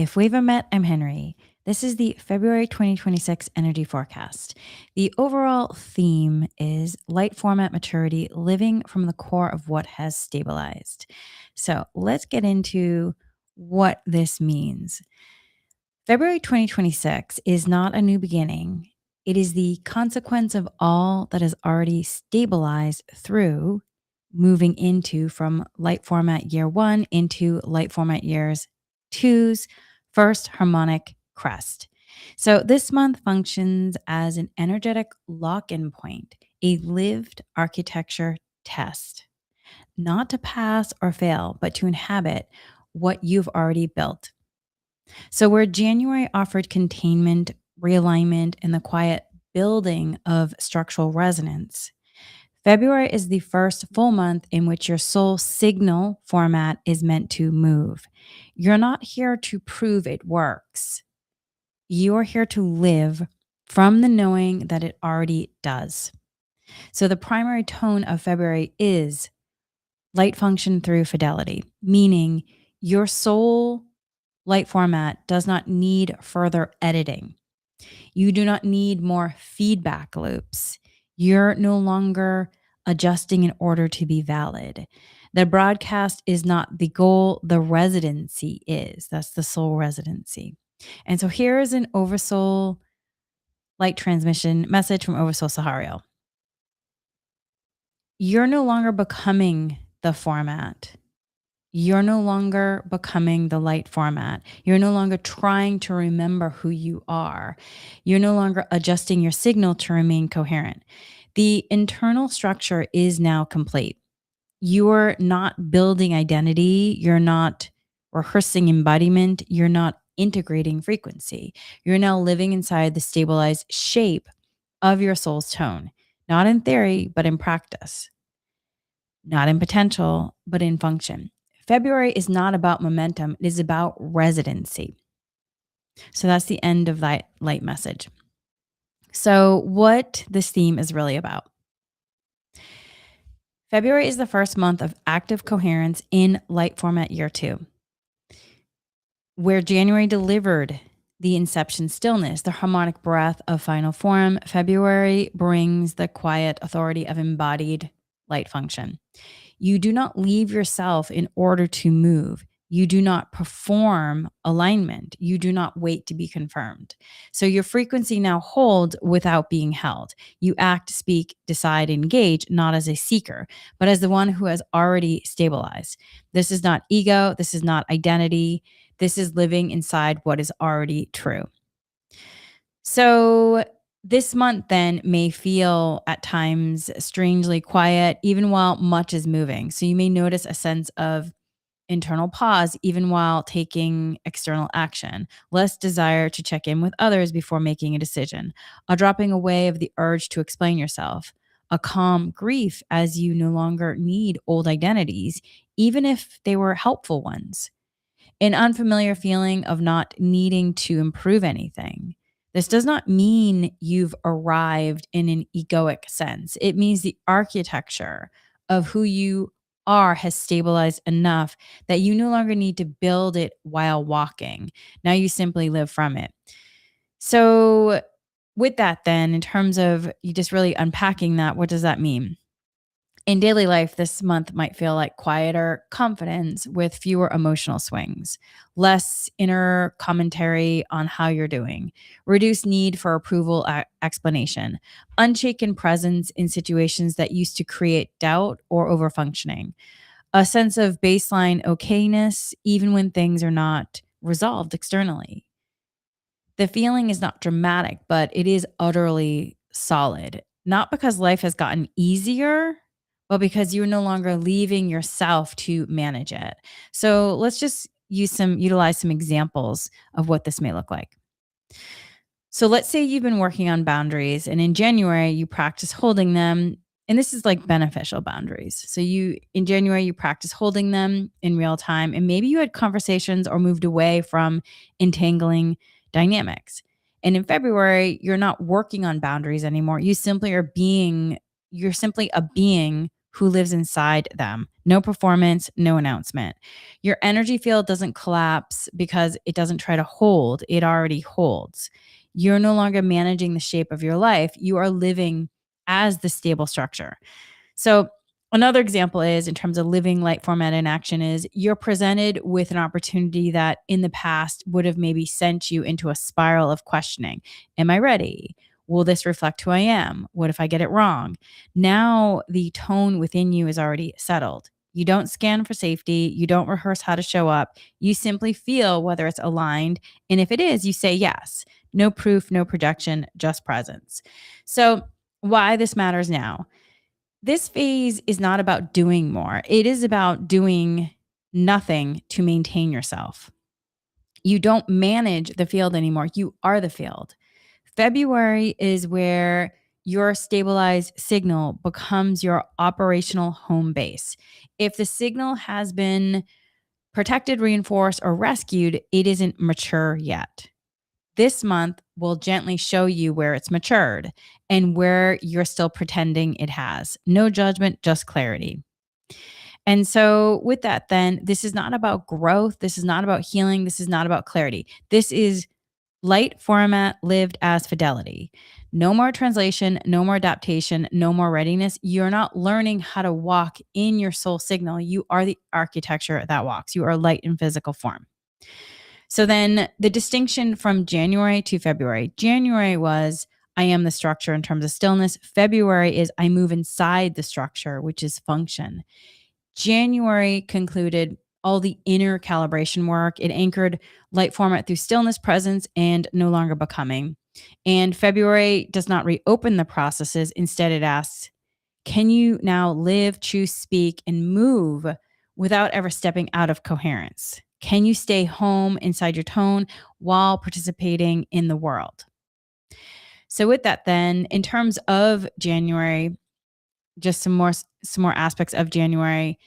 If we ever met, I'm Henry. This is the February 2026 energy forecast. The overall theme is light format maturity, living from the core of what has stabilized. So let's get into what this means. February 2026 is not a new beginning. It is the consequence of all that is already stabilized through moving into from light format year one into light format years two's first harmonic crest. So this month functions as an energetic lock in point, a lived architecture test, not to pass or fail, but to inhabit what you've already built. So, where January offered containment, realignment, and the quiet building of structural resonance, February is the first full month in which your soul signal format is meant to move. You're not here to prove it works. You're here to live from the knowing that it already does. So, the primary tone of February is light function through fidelity, meaning your soul light format does not need further editing. You do not need more feedback loops. You're no longer adjusting in order to be valid. The broadcast is not the goal, the residency is. That's the soul residency. And so here is an Oversoul light transmission message from Oversoul Sahariel. You're no longer becoming the format. You're no longer becoming the light format. You're no longer trying to remember who you are. You're no longer adjusting your signal to remain coherent. The internal structure is now complete. You're not building identity. You're not rehearsing embodiment. You're not integrating frequency. You're now living inside the stabilized shape of your soul's tone, not in theory, but in practice, not in potential, but in function. February is not about momentum, it is about residency. So that's the end of that light message. So, what this theme is really about. February is the first month of active coherence in light format year two, where January delivered the inception stillness, the harmonic breath of final form. February brings the quiet authority of embodied light function. You do not leave yourself in order to move. You do not perform alignment. You do not wait to be confirmed. So your frequency now holds without being held. You act, speak, decide, engage, not as a seeker, but as the one who has already stabilized. This is not ego. This is not identity. This is living inside what is already true. So this month then may feel at times strangely quiet, even while much is moving. So you may notice a sense of internal pause, even while taking external action, less desire to check in with others before making a decision, a dropping away of the urge to explain yourself, a calm grief as you no longer need old identities, even if they were helpful ones, an unfamiliar feeling of not needing to improve anything. This does not mean you've arrived in an egoic sense. It means the architecture of who you are has stabilized enough that you no longer need to build it while walking. Now you simply live from it. So, with that, then, in terms of you just really unpacking that, what does that mean? In daily life, this month might feel like quieter confidence with fewer emotional swings, less inner commentary on how you're doing, reduced need for approval explanation, unshaken presence in situations that used to create doubt or overfunctioning, a sense of baseline okayness, even when things are not resolved externally. The feeling is not dramatic, but it is utterly solid. Not because life has gotten easier, but because you're no longer leaving yourself to manage it. So let's just utilize some examples of what this may look like. So let's say you've been working on boundaries and in January you practice holding them. And this is like beneficial boundaries. So in January you practice holding them in real time, and maybe you had conversations or moved away from entangling dynamics. And in February, you're not working on boundaries anymore. You're simply a being who lives inside them. No performance, no announcement. Your energy field doesn't collapse because it doesn't try to hold, it already holds. You're no longer managing the shape of your life. You are living as the stable structure. So, another example is in terms of living light format in action is you're presented with an opportunity that in the past would have maybe sent you into a spiral of questioning. Am I ready? Will this reflect who I am? What if I get it wrong? Now the tone within you is already settled. You don't scan for safety. You don't rehearse how to show up. You simply feel whether it's aligned. And if it is, you say yes. No proof, no projection, just presence. So, why this matters now? This phase is not about doing more. It is about doing nothing to maintain yourself. You don't manage the field anymore. You are the field. February is where your stabilized signal becomes your operational home base. If the signal has been protected, reinforced, or rescued, it isn't mature yet. This month will gently show you where it's matured and where you're still pretending it has. No judgment, just clarity. And so, with that, then, this is not about growth. This is not about healing. This is not about clarity. This is light format lived as fidelity. No more translation, no more adaptation, no more readiness. You're not learning how to walk in your soul signal. You are the architecture that walks. You are light in physical form. So then the distinction from January to February. January was I am the structure in terms of stillness. February is I move inside the structure, which is function. January concluded all the inner calibration work. It anchored light format through stillness, presence, and no longer becoming. And February does not reopen the processes. Instead, it asks, can you now live, choose, speak, and move without ever stepping out of coherence? Can you stay home inside your tone while participating in the world? So with that then, in terms of January, just some more aspects of January.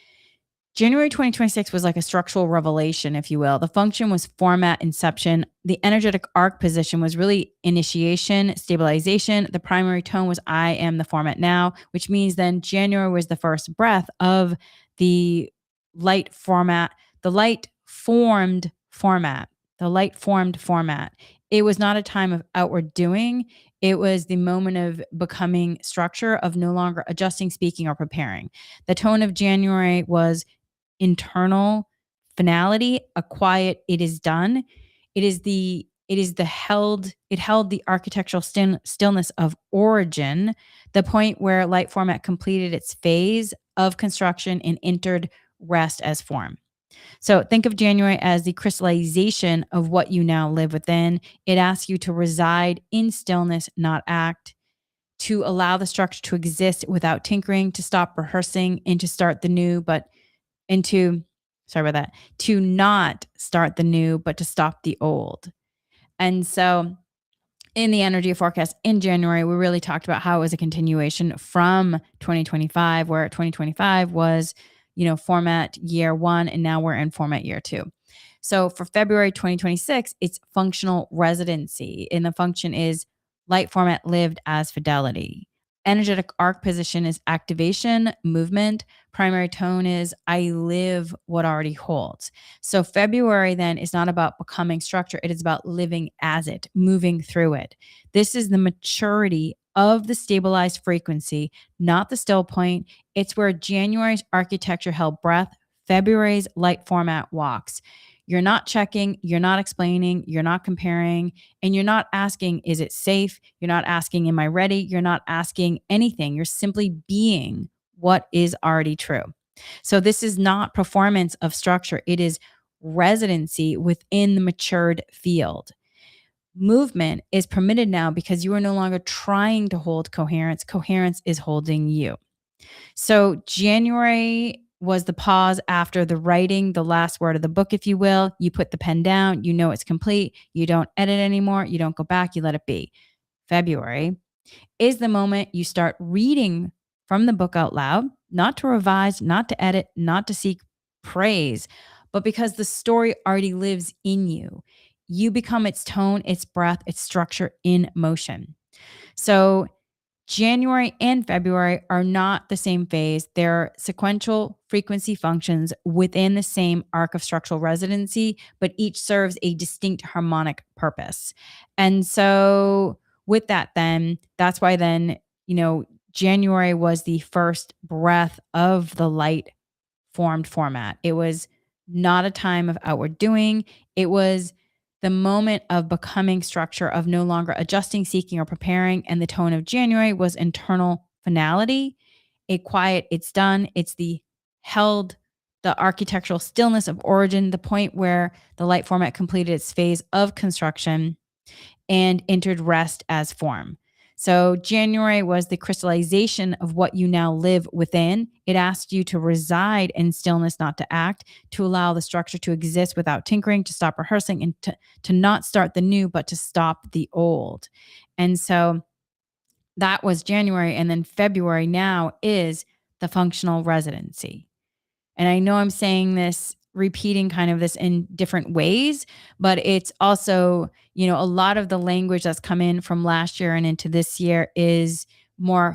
January 2026 was like a structural revelation, if you will. The function was format inception. The energetic arc position was really initiation, stabilization. The primary tone was I am the format now, which means then January was the first breath of the light format, the light formed format, the light formed format. It was not a time of outward doing. It was the moment of becoming structure, of no longer adjusting, speaking, or preparing. The tone of January was internal finality, a quiet it is done. It held the architectural stillness of origin, the point where light format completed its phase of construction and entered rest as form. So think of January as the crystallization of what you now live within. It asks you to reside in stillness, not act, to allow the structure to exist without tinkering, to stop rehearsing and to start the new, and to sorry about that, to not start the new, but to stop the old. And so in the energy forecast in January, we really talked about how it was a continuation from 2025, where 2025 was, format year one, and now we're in format year two. So for February 2026, it's functional residency. And the function is light format lived as fidelity. Energetic arc position is activation, movement. Primary tone is I live what already holds. So February then is not about becoming structure. It is about living as it, moving through it. This is the maturity of the stabilized frequency, not the still point. It's where January's architecture held breath, February's light format walks. You're not checking, you're not explaining, you're not comparing, and you're not asking, is it safe? You're not asking, am I ready? You're not asking anything. You're simply being what is already true. So this is not performance of structure. It is residency within the matured field. Movement is permitted now because you are no longer trying to hold coherence. Coherence is holding you. So January was the pause after the writing, the last word of the book, if you will. You put the pen down, you know it's complete. You don't edit anymore. You don't go back, you let it be. February is the moment you start reading from the book out loud, not to revise, not to edit, not to seek praise, but because the story already lives in you. You become its tone, its breath, its structure in motion. So January and February are not the same phase. They're sequential frequency functions within the same arc of structural residency, but each serves a distinct harmonic purpose. And so, with that, then that's why then, January was the first breath of the light formed format. It was not a time of outward doing. It was the moment of becoming structure, of no longer adjusting, seeking, or preparing. And the tone of January was internal finality, a quiet, it's done. It's the held, the architectural stillness of origin, the point where the light format completed its phase of construction and entered rest as form. So January was the crystallization of what you now live within. It asked you to reside in stillness, not to act, to allow the structure to exist without tinkering, to stop rehearsing, and to not start the new, but to stop the old. And so that was January. And then February now is the functional residency. And I know I'm saying this, repeating kind of this in different ways, but it's also, a lot of the language that's come in from last year and into this year is more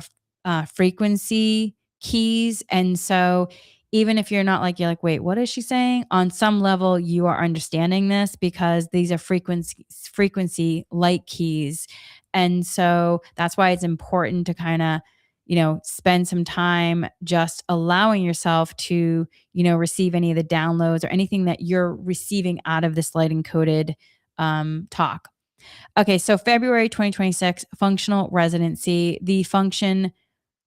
frequency keys. And so even if you're like, wait, what is she saying? On some level, you are understanding this because these are frequency light keys. And so that's why it's important to kind of, spend some time just allowing yourself to, receive any of the downloads or anything that you're receiving out of this light encoded talk. Okay, so February 2026, functional residency. The function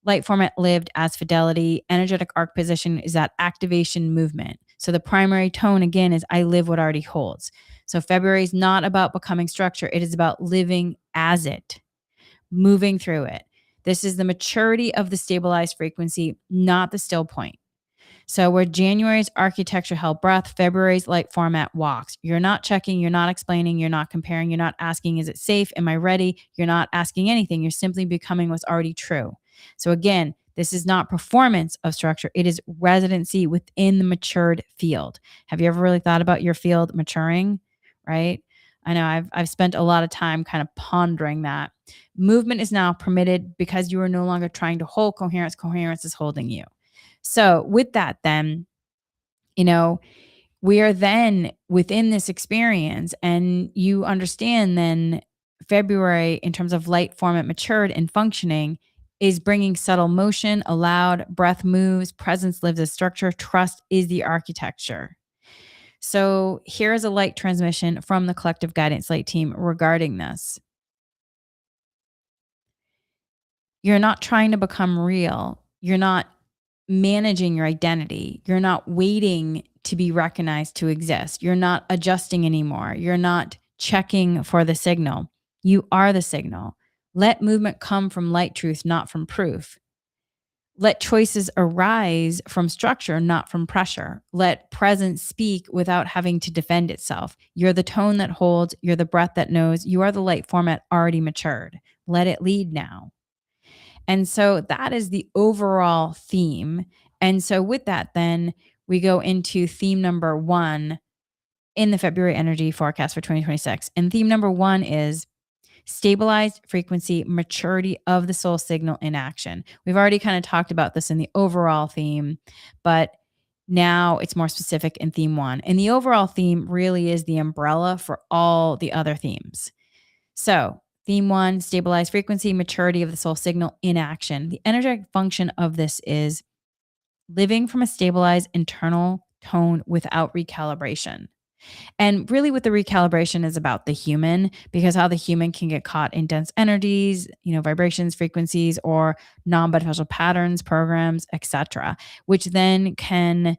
light format lived as fidelity. Energetic arc position is that activation movement. So the primary tone again is I live what already holds. So February is not about becoming structure. It is about living as it, moving through it. This is the maturity of the stabilized frequency, not the still point. So where January's architecture held breath, February's light format walks. You're not checking, you're not explaining, you're not comparing, you're not asking, is it safe? Am I ready? You're not asking anything. You're simply becoming what's already true. So again, this is not performance of structure. It is residency within the matured field. Have you ever really thought about your field maturing? Right? I know I've spent a lot of time kind of pondering that. Movement is now permitted because you are no longer trying to hold coherence. Coherence is holding you. So with that, then, we are then within this experience, and you understand then February in terms of light format matured and functioning is bringing subtle motion, allowed, breath moves, presence lives as structure, trust is the architecture. So here is a light transmission from the collective guidance light team regarding this. You're not trying to become real. You're not managing your identity. You're not waiting to be recognized to exist. You're not adjusting anymore. You're not checking for the signal. You are the signal. Let movement come from light truth, not from proof. Let choices arise from structure, not from pressure. Let presence speak without having to defend itself. You're the tone that holds. You're the breath that knows. You are the light format already matured. Let it lead now. And so that is the overall theme. And so with that, then we go into theme number 1 in the February energy forecast for 2026. And theme number 1 is stabilized frequency, maturity of the soul signal in action. We've already kind of talked about this in the overall theme, but now it's more specific in theme 1. And the overall theme really is the umbrella for all the other themes. So theme 1, stabilized frequency, maturity of the soul signal in action. The energetic function of this is living from a stabilized internal tone without recalibration. And really, what the recalibration is about the human, because how the human can get caught in dense energies, vibrations, frequencies, or non-beneficial patterns, programs, etc., which then can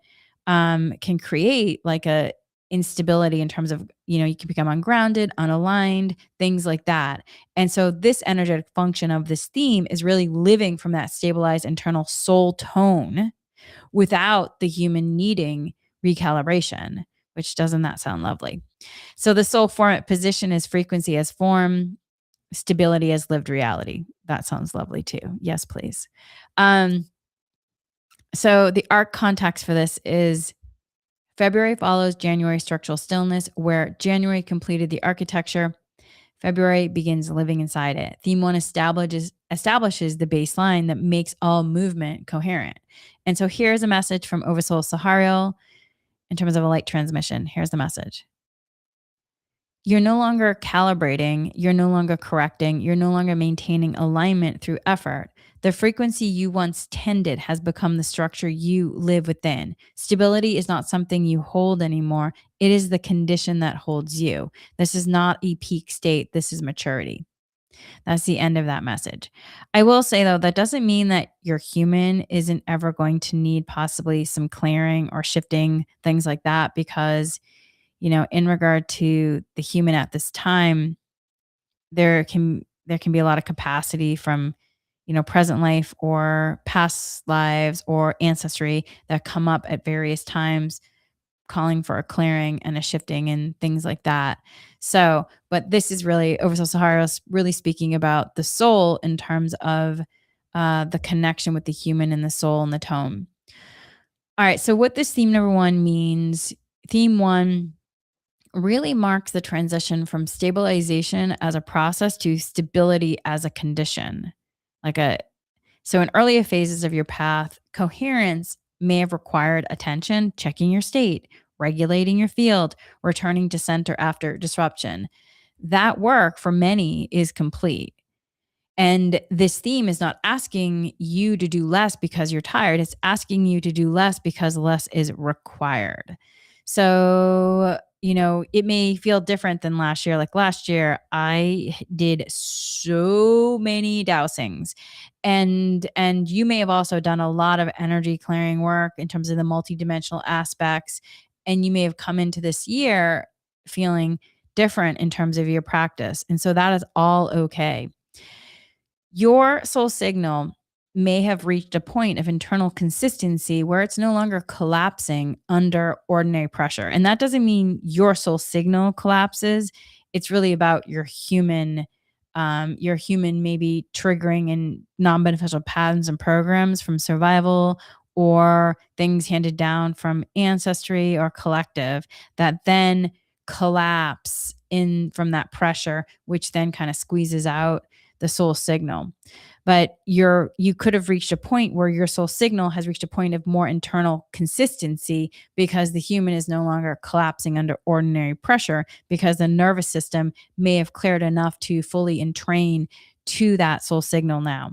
create like a instability in terms of, you can become ungrounded, unaligned, things like that. And so this energetic function of this theme is really living from that stabilized internal soul tone without the human needing recalibration, which doesn't that sound lovely? So the soul format position is frequency as form, stability as lived reality. That sounds lovely too. Yes, please. So the arc context for this is February follows January structural stillness, where January completed the architecture. February begins living inside it. Theme 1 establishes the baseline that makes all movement coherent. And so here's a message from Oversoul Sahariel in terms of a light transmission. Here's the message. You're no longer calibrating, you're no longer correcting, you're no longer maintaining alignment through effort. The frequency you once tended has become the structure you live within. Stability is not something you hold anymore, it is the condition that holds you. This is not a peak state, this is maturity. That's the end of that message. I will say though, that doesn't mean that your human isn't ever going to need possibly some clearing or shifting, things like that, because in regard to the human at this time, there can be a lot of capacity from, present life or past lives or ancestry that come up at various times, calling for a clearing and a shifting and things like that. So, but this is really Oversoul Sahara really speaking about the soul in terms of the connection with the human and the soul and the tone. All right. So, what this theme number one means, theme one really marks the transition from stabilization as a process to stability as a condition. Like a so in earlier phases of your path, coherence may have required attention, checking your state, regulating your field, returning to center after disruption. That work for many is complete. And this theme is not asking you to do less because you're tired. It's asking you to do less because less is required. So, it may feel different than last year. Like last year, I did so many dowsings. And you may have also done a lot of energy clearing work in terms of the multidimensional aspects. And you may have come into this year feeling different in terms of your practice. And so that is all okay. Your soul signal may have reached a point of internal consistency where it's no longer collapsing under ordinary pressure. And that doesn't mean your soul signal collapses. It's really about your human maybe triggering in non-beneficial patterns and programs from survival or things handed down from ancestry or collective that then collapse in from that pressure, which then kind of squeezes out the soul signal. But you could have reached a point where your soul signal has reached a point of more internal consistency because the human is no longer collapsing under ordinary pressure because the nervous system may have cleared enough to fully entrain to that soul signal now.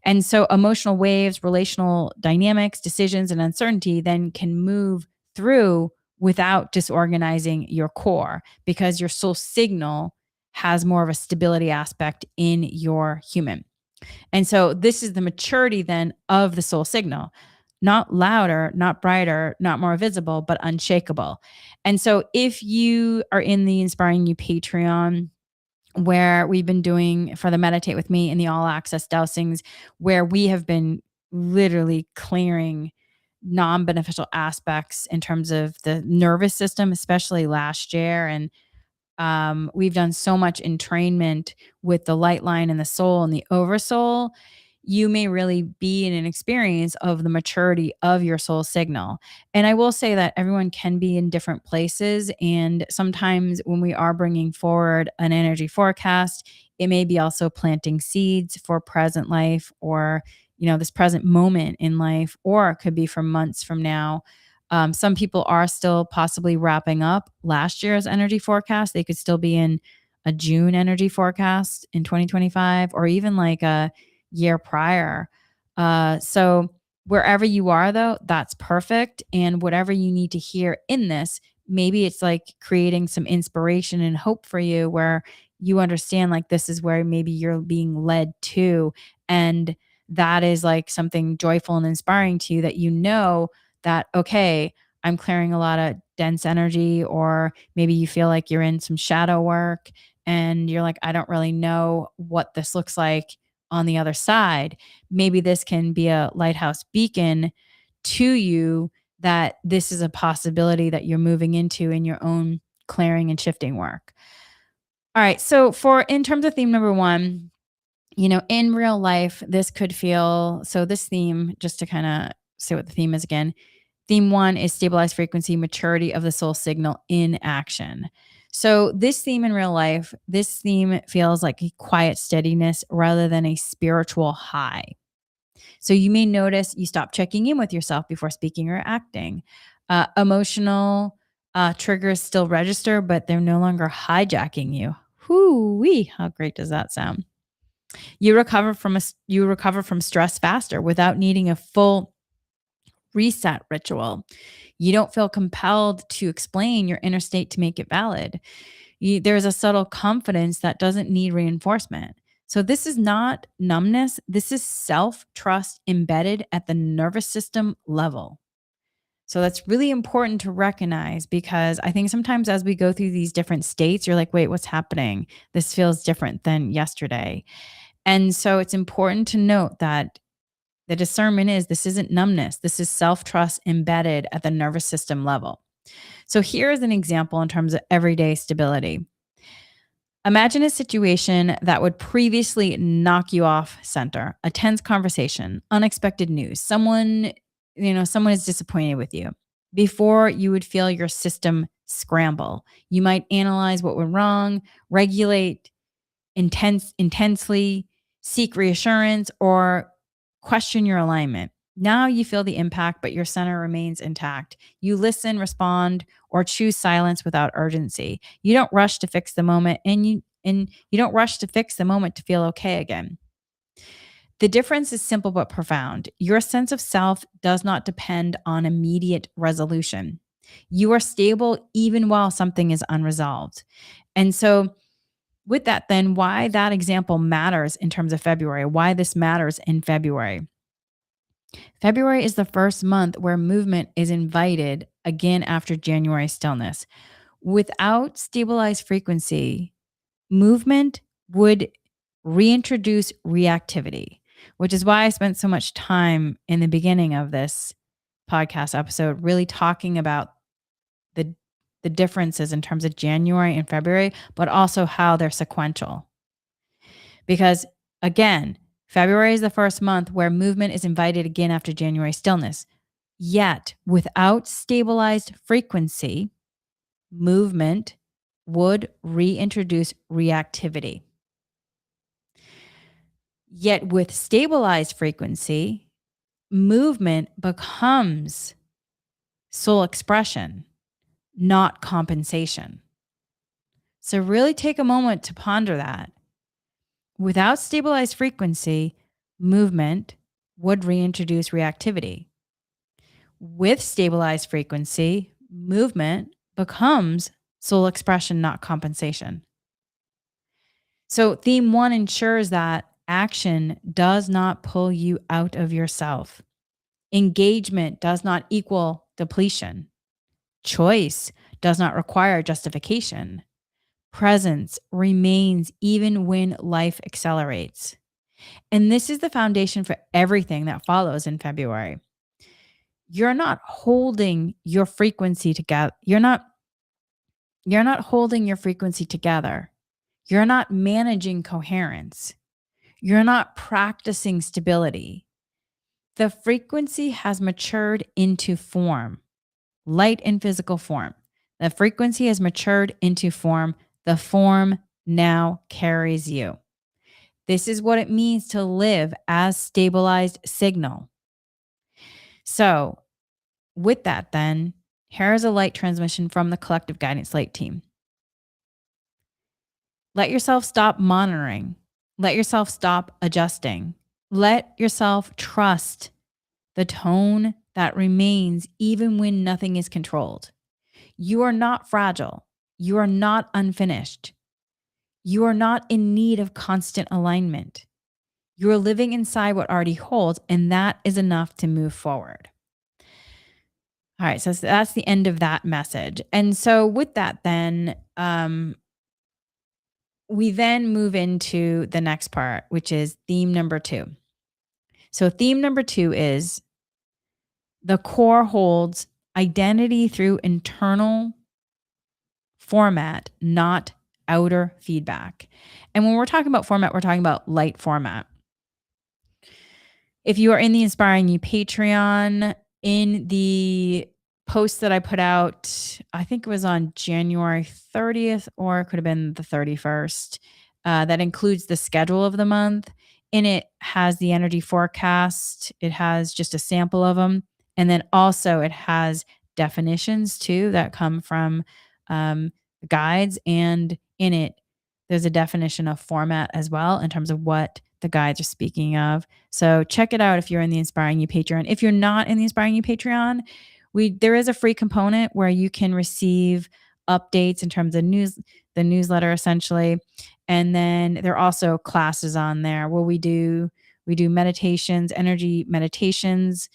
And so emotional waves, relational dynamics, decisions, and uncertainty then can move through without disorganizing your core because your soul signal has more of a stability aspect in your human. And so this is the maturity then of the soul signal. Not louder, not brighter, not more visible, but unshakable. And so if you are in the Inspiring You Patreon, where we've been doing for the Meditate with Me and the All Access Dowsings, where we have been literally clearing non-beneficial aspects in terms of the nervous system, especially last year. And we've done so much entrainment with the light line and the soul and the oversoul. You may really be in an experience of the maturity of your soul signal. And I will say that everyone can be in different places. And sometimes when we are bringing forward an energy forecast, it may be also planting seeds for present life or, this present moment in life, or it could be for months from now. Some people are still possibly wrapping up last year's energy forecast. They could still be in a June energy forecast in 2025 or even like a year prior. So wherever you are, though, that's perfect. And whatever you need to hear in this, maybe it's like creating some inspiration and hope for you where you understand like this is where maybe you're being led to. And that is like something joyful and inspiring to you that that, okay, I'm clearing a lot of dense energy, or maybe you feel like you're in some shadow work and you're like, I don't really know what this looks like on the other side. Maybe this can be a lighthouse beacon to you that this is a possibility that you're moving into in your own clearing and shifting work. All right. So in terms of theme number one, in real life, this could feel so this theme, just to kind of say what the theme is again. Theme one is stabilized frequency, maturity of the soul signal in action. So, this theme in real life, this theme feels like a quiet steadiness rather than a spiritual high. So, you may notice you stop checking in with yourself before speaking or acting. Emotional triggers still register, but they're no longer hijacking you. Whoo wee! How great does that sound? You recover from stress faster without needing a full reset ritual. You don't feel compelled to explain your inner state to make it valid. There's a subtle confidence that doesn't need reinforcement. So, this is not numbness. This is self trust embedded at the nervous system level. So, that's really important to recognize because I think sometimes as we go through these different states, you're like, wait, what's happening? This feels different than yesterday. And so, it's important to note that the discernment is this isn't numbness. This is self trust embedded at the nervous system level. So, here is an example in terms of everyday stability. Imagine a situation that would previously knock you off center, a tense conversation, unexpected news, someone is disappointed with you. Before you would feel your system scramble, you might analyze what went wrong, regulate intensely, seek reassurance, or question your alignment. Now you feel the impact, but your center remains intact. You listen, respond, or choose silence without urgency. You don't rush to fix the moment, and you don't rush to fix the moment to feel okay again. The difference is simple but profound. Your sense of self does not depend on immediate resolution. You are stable even while something is unresolved. And so with that, then why that example matters in terms of February, why this matters in February. February is the first month where movement is invited again after January stillness. Without stabilized frequency, movement would reintroduce reactivity, which is why I spent so much time in the beginning of this podcast episode really talking about the the differences in terms of January and February, but also how they're sequential. Because again, February is the first month where movement is invited again after January stillness. Yet, without stabilized frequency, movement would reintroduce reactivity. Yet, with stabilized frequency, movement becomes soul expression, not compensation. So, really take a moment to ponder that. Without stabilized frequency, movement would reintroduce reactivity. With stabilized frequency, movement becomes soul expression, not compensation. So, theme one ensures that action does not pull you out of yourself. Engagement does not equal depletion. Choice does not require justification. Presence remains even when life accelerates. And this is the foundation for everything that follows in February. You're not holding your frequency together. You're not holding your frequency together. You're not managing coherence. You're not practicing stability. The frequency has matured into form, light and physical form. The frequency has matured into form. The form now carries you. This is what it means to live as stabilized signal. So, with that, then, here is a light transmission from the Collective Guidance Light team. Let yourself stop monitoring. Let yourself stop adjusting. Let yourself trust the tone that remains even when nothing is controlled. You are not fragile. You are not unfinished. You are not in need of constant alignment. You are living inside what already holds, and that is enough to move forward. All right, so that's the end of that message. And so with that, then we then move into the next part, which is theme number 2. So theme number 2 is the core holds identity through internal format, not outer feedback. And when we're talking about format, we're talking about light format. If you are in the Inspiring You Patreon, in the post that I put out, I think it was on January 30th, or it could have been the 31st, that includes the schedule of the month. In it has the energy forecast. It has just a sample of them. And then also it has definitions too that come from um, guides. And in it, there's a definition of format as well in terms of what the guides are speaking of. So check it out if you're in the Inspiring You Patreon. If you're not in the Inspiring You Patreon, there is a free component where you can receive updates in terms of the newsletter essentially. And then there are also classes on there where we do meditations, energy meditations.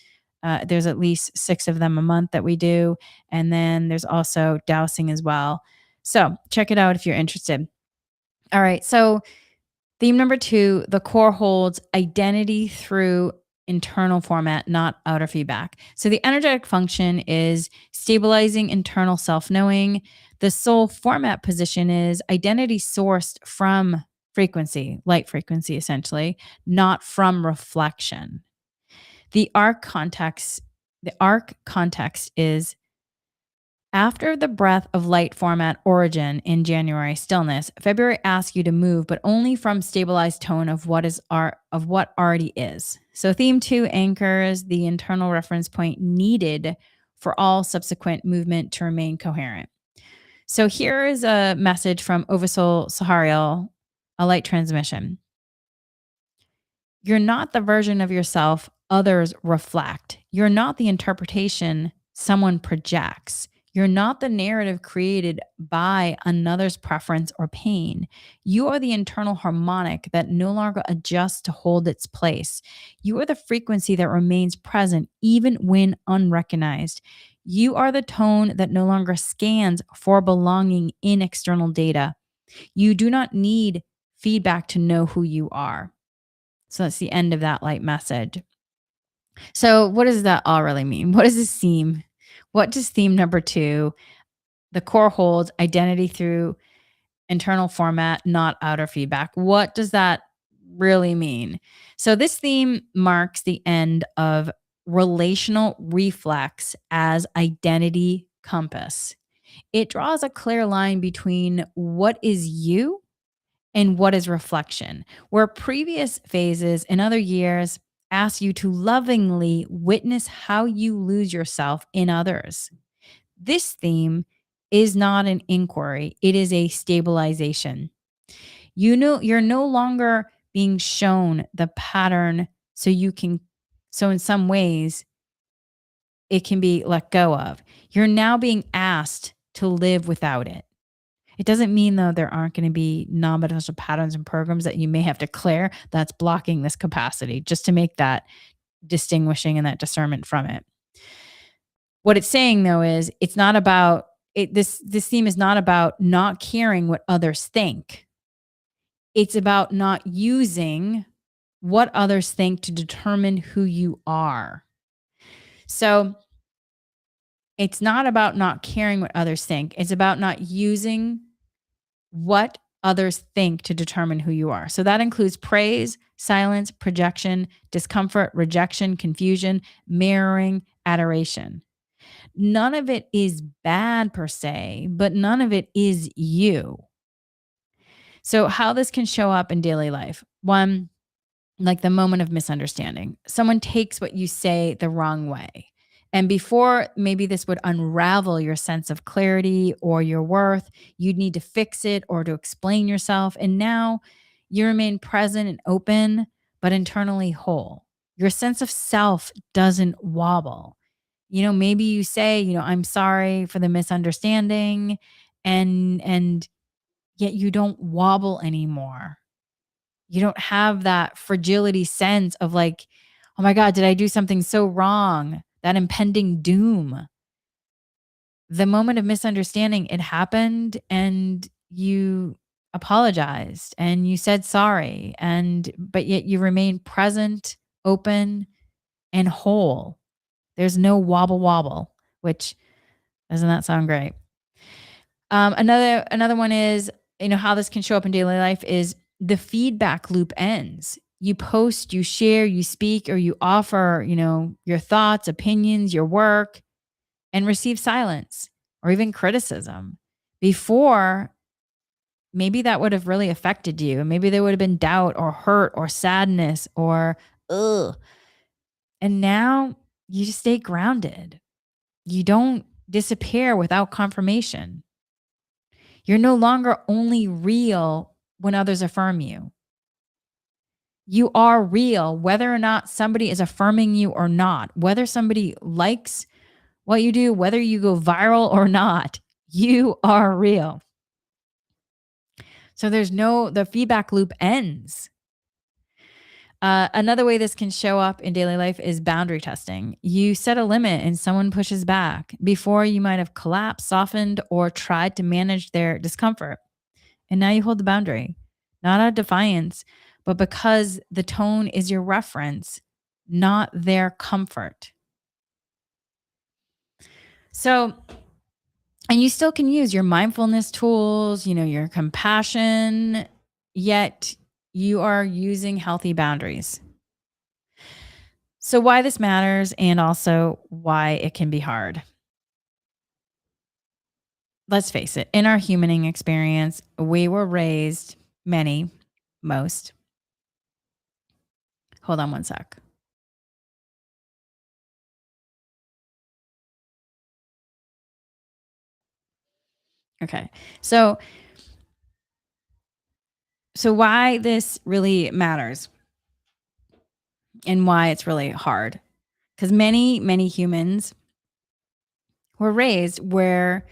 There's at least 6 of them a month that we do. And then there's also dowsing as well. So check it out if you're interested. All right. So theme number 2, the core holds identity through internal format, not outer feedback. So the energetic function is stabilizing internal self-knowing. The soul format position is identity sourced from frequency, light frequency essentially, not from reflection. The arc context is after the breath of light format origin in January stillness, February asks you to move, but only from stabilized tone of what already is. So theme 2 anchors the internal reference point needed for all subsequent movement to remain coherent. So here is a message from Oversoul Sahariel, a light transmission. You're not the version of yourself others reflect. You're not the interpretation someone projects. You're not the narrative created by another's preference or pain. You are the internal harmonic that no longer adjusts to hold its place. You are the frequency that remains present even when unrecognized. You are the tone that no longer scans for belonging in external data. You do not need feedback to know who you are. So that's the end of that light message. So what does that all really mean? What does this theme? What does theme number 2, the core holds identity through internal format, not outer feedback? What does that really mean? So this theme marks the end of relational reflex as identity compass. It draws a clear line between what is you and what is reflection, where previous phases in other years ask you to lovingly witness how you lose yourself in others. This theme is not an inquiry, it is a stabilization. You're no longer being shown the pattern so in some ways it can be let go of. You're now being asked to live without it. It doesn't mean, though, there aren't going to be non-beneficial patterns and programs that you may have to clear that's blocking this capacity, just to make that distinguishing and that discernment from it. What it's saying, though, is it's not about it. This theme is not about not caring what others think. It's about not using what others think to determine who you are. So it's not about not caring what others think. It's about not using what others think to determine who you are. So that includes praise, silence, projection, discomfort, rejection, confusion, mirroring, adoration. None of it is bad per se, but none of it is you. So, how this can show up in daily life. One, like the moment of misunderstanding. Someone takes what you say the wrong way. And before maybe this would unravel your sense of clarity or your worth, you'd need to fix it or to explain yourself. And now you remain present and open, but internally whole. Your sense of self doesn't wobble. Maybe you say, I'm sorry for the misunderstanding, and yet you don't wobble anymore. You don't have that fragility sense of like, oh my God, did I do something so wrong? That impending doom. The moment of misunderstanding, it happened and you apologized and you said sorry. But yet you remain present, open, and whole. There's no wobble wobble, which doesn't that sound great? Another one is, how this can show up in daily life is the feedback loop ends. You post, you share, you speak, or you offer, your thoughts, opinions, your work. and receive silence or even criticism. Before, maybe that would have really affected you. Maybe there would have been doubt or hurt or sadness or, ugh. And now you just stay grounded. You don't disappear without confirmation. You're no longer only real when others affirm you. You are real, whether or not somebody is affirming you or not, whether somebody likes what you do, whether you go viral or not, you are real. So the feedback loop ends. Another way this can show up in daily life is boundary testing. You set a limit and someone pushes back. Before, you might have collapsed, softened, or tried to manage their discomfort. And now you hold the boundary, not out of defiance, but because the tone is your reference, not their comfort. So, and you still can use your mindfulness tools, your compassion, yet you are using healthy boundaries. So, why this matters and also why it can be hard. Let's face it, in our humaning experience, we were raised, most. Hold on one sec. Okay. So why this really matters and why it's really hard. Because many humans were raised where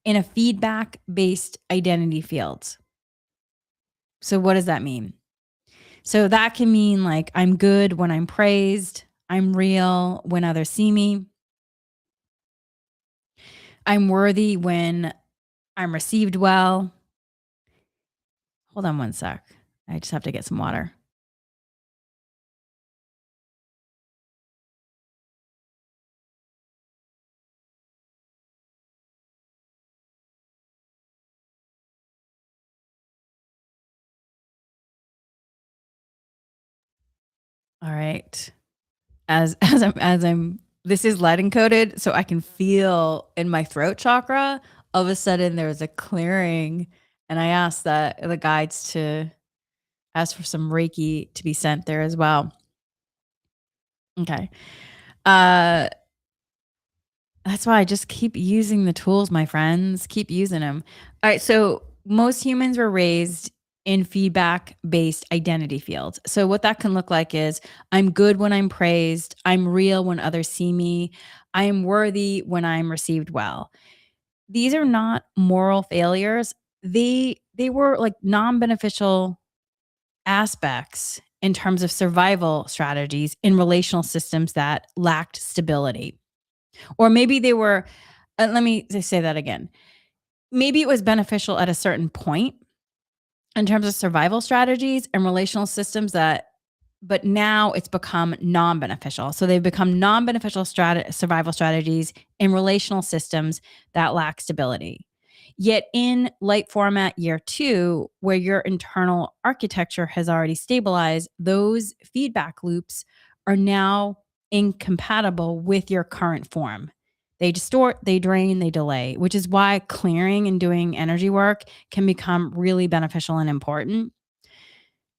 in a feedback based identity field. So what does that mean? So that can mean like I'm good when I'm praised, I'm real when others see me, I'm worthy when I'm received well. Hold on one sec. I just have to get some water. All right. As I'm this is lead encoded, so I can feel in my throat chakra, all of a sudden there's a clearing, and I asked that the guides to ask for some Reiki to be sent there as well. Okay. Uh, that's why I just keep using the tools, my friends. Keep using them. All right. So most humans were raised in feedback based identity fields. So what that can look like is I'm good when I'm praised. I'm real when others see me. I am worthy when I'm received well. These are not moral failures. They were like non-beneficial aspects in terms of survival strategies in relational systems that lacked stability. Or maybe they were, let me just say that again. Maybe it was beneficial at a certain point in terms of survival strategies and relational systems but now it's become non-beneficial. So they've become non-beneficial survival strategies in relational systems that lack stability. Yet in light format year 2, where your internal architecture has already stabilized, those feedback loops are now incompatible with your current form. They distort, they drain, they delay, which is why clearing and doing energy work can become really beneficial and important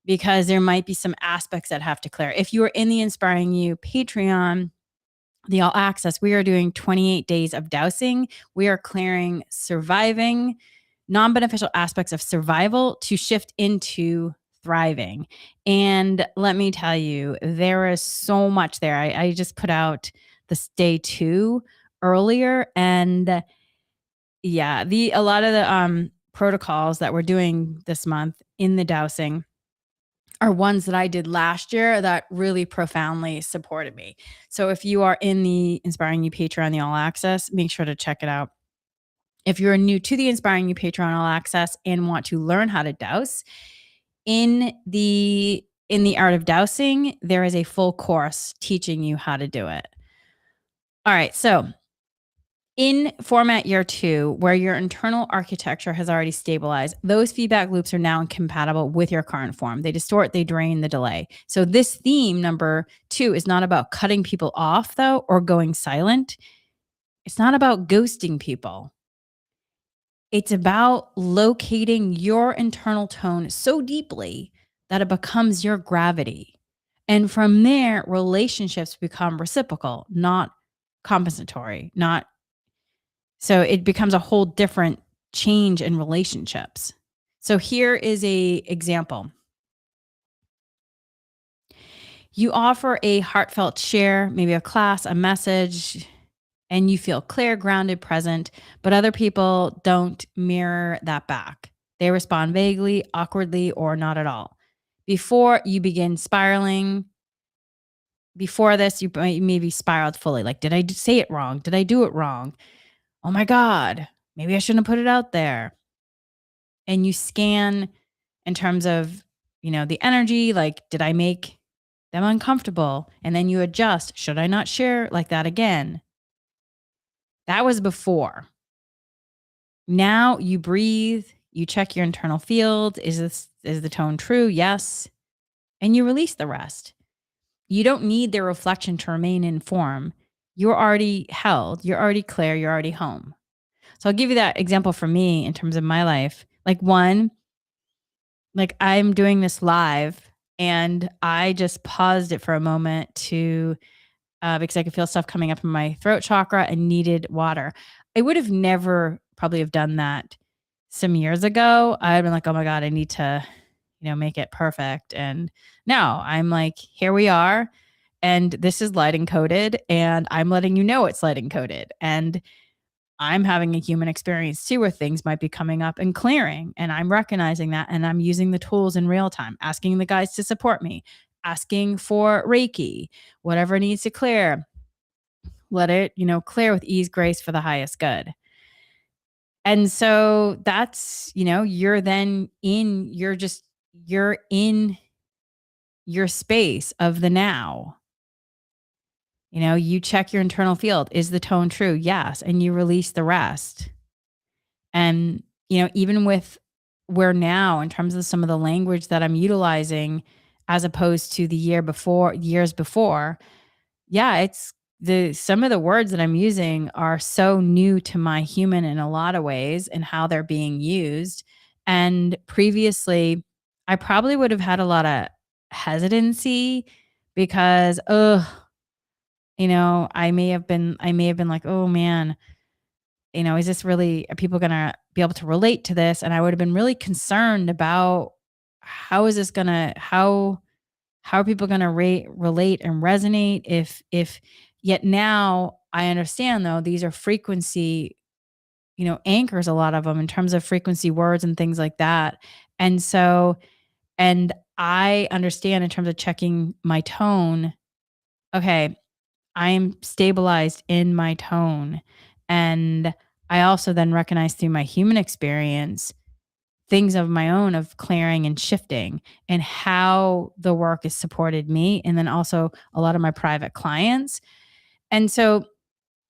because there might be some aspects that have to clear. If you are in the Inspiring You Patreon, the All Access, we are doing 28 days of dowsing. We are clearing surviving, non beneficial aspects of survival to shift into thriving. And let me tell you, there is so much there. I just put out this day 2 earlier. And yeah, a lot of the protocols that we're doing this month in the dowsing are ones that I did last year that really profoundly supported me. So if you are in the Inspiring You Patreon, the All Access, make sure to check it out. If you're new to the Inspiring You Patreon All Access and want to learn how to douse, in the art of dowsing, there is a full course teaching you how to do it. All right, so in format year 2, where your internal architecture has already stabilized, those feedback loops are now incompatible with your current form. They distort, they drain, the delay. So this theme number 2 is not about cutting people off though or going silent. It's not about ghosting people. It's about locating your internal tone so deeply that it becomes your gravity. And from there, relationships become reciprocal, not compensatory, not so it becomes a whole different change in relationships. So here is a example. You offer a heartfelt share, maybe a class, a message, and you feel clear, grounded, present, but other people don't mirror that back. They respond vaguely, awkwardly, or not at all. Before you begin spiraling, before this, you maybe spiraled fully. Like, did I say it wrong? Did I do it wrong? Oh my God, maybe I shouldn't have put it out there. And you scan in terms of, the energy, like, did I make them uncomfortable? And then you adjust. Should I not share like that again? That was before. Now you breathe, you check your internal field. Is the tone true? Yes. And you release the rest. You don't need their reflection to remain in form. You're already held, you're already clear, you're already home. So I'll give you that example for me in terms of my life. Like I'm doing this live and I just paused it for a moment to because I could feel stuff coming up in my throat chakra and needed water. I would have never probably have done that some years ago. I'd been like, oh my God, I need to, make it perfect. And no, I'm like, here we are. And this is light encoded. And I'm letting you know it's light encoded. And I'm having a human experience too, where things might be coming up and clearing. And I'm recognizing that. And I'm using the tools in real time, asking the guys to support me, asking for Reiki, whatever needs to clear. Let it, clear with ease, grace for the highest good. And so that's, you're in your space of the now. You check your internal field. Is the tone true? Yes. And you release the rest. And, even with where now, in terms of some of the language that I'm utilizing, as opposed to the years before, yeah, it's some of the words that I'm using are so new to my human in a lot of ways and how they're being used. And previously, I probably would have had a lot of hesitancy because, I may have been like, oh man, is this really, are people going to be able to relate to this? And I would have been really concerned about how are people going to relate and resonate if yet now I understand though, these are frequency, anchors, a lot of them in terms of frequency words and things like that. And so, and I understand in terms of checking my tone, okay, I'm stabilized in my tone. And I also then recognize through my human experience things of my own of clearing and shifting and how the work has supported me and then also a lot of my private clients. And so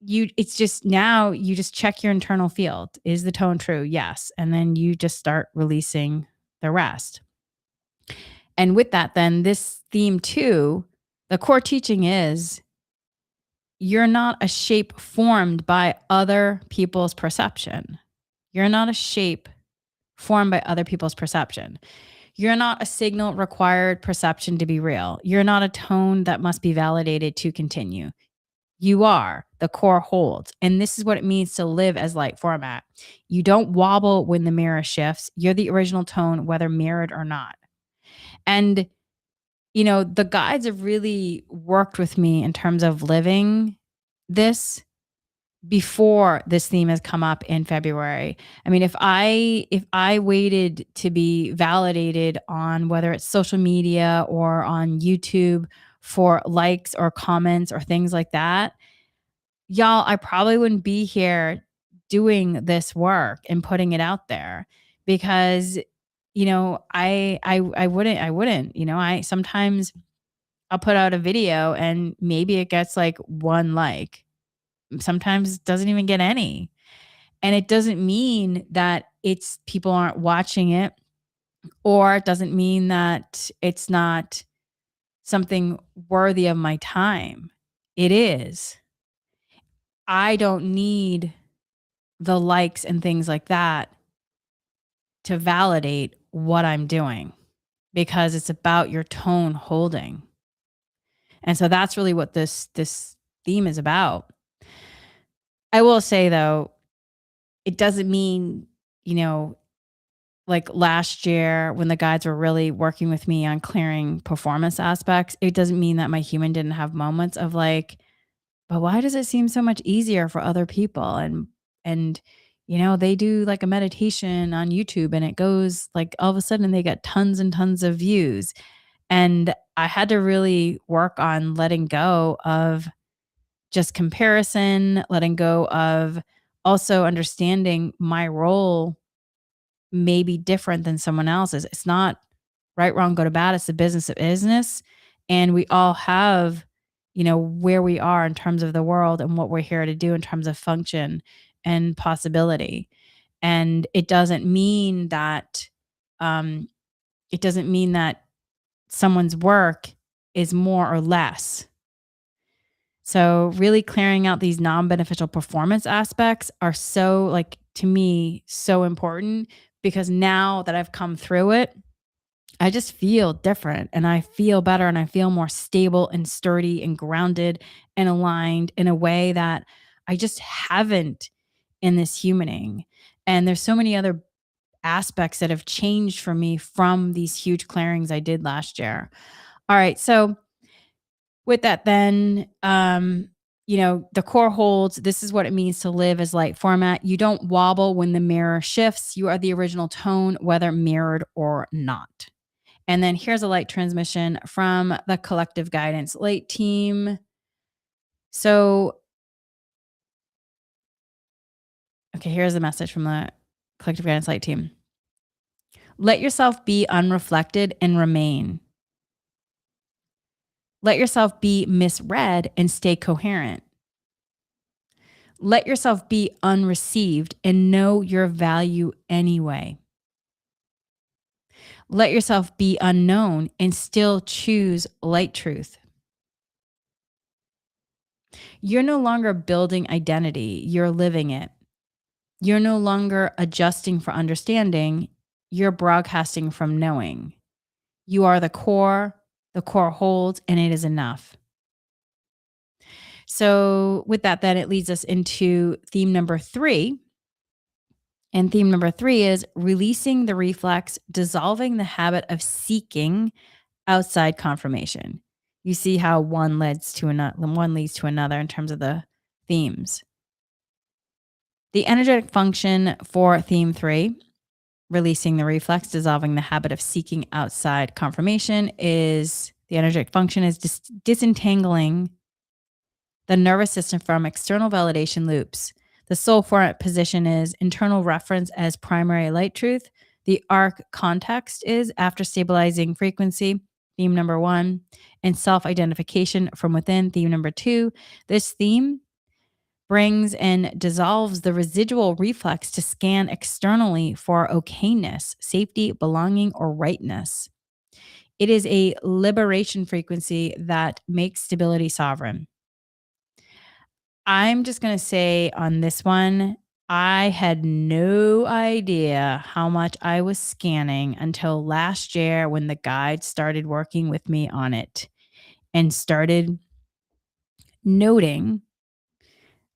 it's just now you just check your internal field. Is the tone true? Yes. And then you just start releasing the rest. And with that, then this theme too, the core teaching is you're not a shape formed by other people's perception. You're not a shape formed by other people's perception. You're not a signal required perception to be real. You're not a tone that must be validated to continue. You are. The core holds. And this is what it means to live as light format. You don't wobble when the mirror shifts. You're the original tone, whether mirrored or not. And, the guides have really worked with me in terms of living this before this theme has come up in February. I mean, if I waited to be validated on whether it's social media or on YouTube for likes or comments or things like that, y'all, I probably wouldn't be here doing this work and putting it out there because I wouldn't, I sometimes I'll put out a video and maybe it gets like one like, sometimes doesn't even get any. And it doesn't mean that it's people aren't watching it, or it doesn't mean that it's not something worthy of my time. It is. I don't need the likes and things like that to validate what I'm doing because it's about your tone holding. And so that's really what this theme is about. I will say though, it doesn't mean, you know, like last year when the guides were really working with me on clearing performance aspects, it doesn't mean that my human didn't have moments of like, but why does it seem so much easier for other people? And they do like a meditation on YouTube and it goes like all of a sudden they get tons and tons of views. And I had to really work on letting go of just comparison, letting go of also understanding my role may be different than someone else's. It's not right, wrong, good or bad. It's the business of business. And we all have, where we are in terms of the world and what we're here to do in terms of function and possibility. And um, it doesn't mean that someone's work is more or less. So really clearing out these non-beneficial performance aspects are so like to me so important because now that I've come through it, I just feel different and I feel better and I feel more stable and sturdy and grounded and aligned in a way that I just haven't in this humaning. And there's so many other aspects that have changed for me from these huge clearings I did last year. All right. So with that, then, the core holds. This is what it means to live as light format. You don't wobble when the mirror shifts. You are the original tone, whether mirrored or not. And then here's a light transmission from the collective guidance light team. So, okay, here's a message from the collective guidance light team. Let yourself be unreflected and remain. Let yourself be misread and stay coherent. Let yourself be unreceived and know your value anyway. Let yourself be unknown and still choose light truth. You're no longer building identity, you're living it. You're no longer adjusting for understanding, you're broadcasting from knowing. You are the core holds, and it is enough. So, with that, then it leads us into theme number 3. And theme number 3 is releasing the reflex, dissolving the habit of seeking outside confirmation. You see how one leads to another in terms of the themes. The energetic function for theme 3, releasing the reflex, dissolving the habit of seeking outside confirmation, is the energetic function is disentangling the nervous system from external validation loops. The soul format position is internal reference as primary light truth. The arc context is after stabilizing frequency, theme number 1, and self-identification from within, theme number 2. This theme brings and dissolves the residual reflex to scan externally for okayness, safety, belonging, or rightness. It is a liberation frequency that makes stability sovereign. I'm just going to say on this one, I had no idea how much I was scanning until last year when the guide started working with me on it and started noting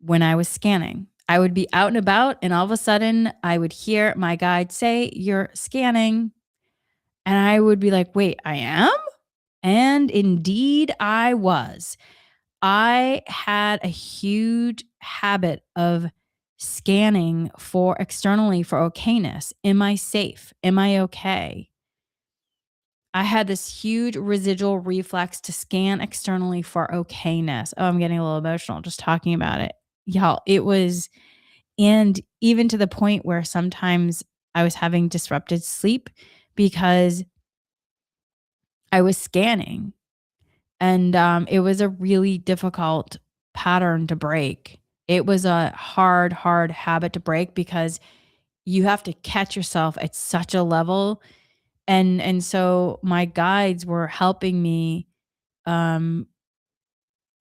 when I was scanning. I would be out and about, and all of a sudden, I would hear my guide say, "You're scanning." And I would be like, "Wait, I am?" And indeed, I was. I had a huge habit of scanning for externally for okayness. Am I safe? Am I okay? I had this huge residual reflex to scan externally for okayness. Oh, I'm getting a little emotional just talking about it. Y'all, it was, and even to the point where sometimes I was having disrupted sleep because I was scanning. And it was a really difficult pattern to break. It was a hard, hard habit to break because you have to catch yourself at such a level. And so my guides were helping me um,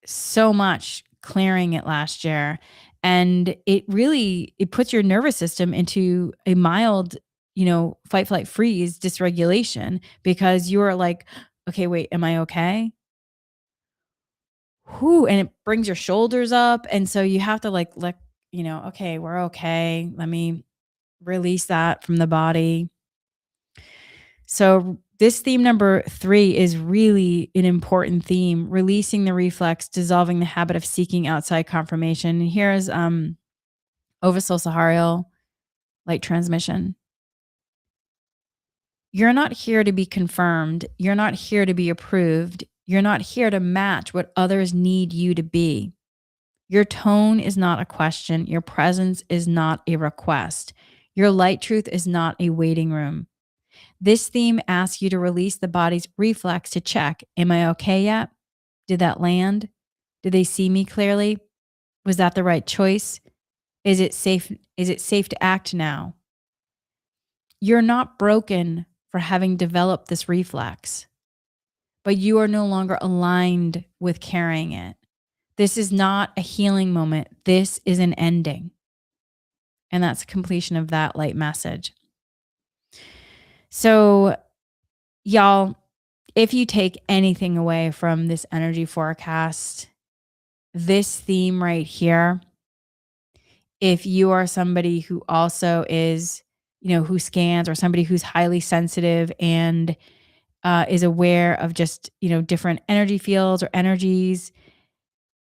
so much clearing it last year, and it puts your nervous system into a mild, fight, flight, freeze dysregulation because you are like, "Okay, wait, am I okay?" Whoo, and it brings your shoulders up, and so you have to, like, "Okay, we're okay. Let me release that from the body." So this theme number 3 is really an important theme, releasing the reflex, dissolving the habit of seeking outside confirmation. And here's Ovisul Saharial light transmission. You're not here to be confirmed. You're not here to be approved. You're not here to match what others need you to be. Your tone is not a question. Your presence is not a request. Your light truth is not a waiting room. This theme asks you to release the body's reflex to check, am I okay yet? Did that land? Did they see me clearly? Was that the right choice? Is it safe? Is it safe to act now? You're not broken for having developed this reflex, but you are no longer aligned with carrying it. This is not a healing moment. This is an ending. And that's completion of that light message. So, y'all, if you take anything away from this energy forecast, this theme right here, if you are somebody who also is, who scans, or somebody who's highly sensitive and is aware of just, different energy fields or energies,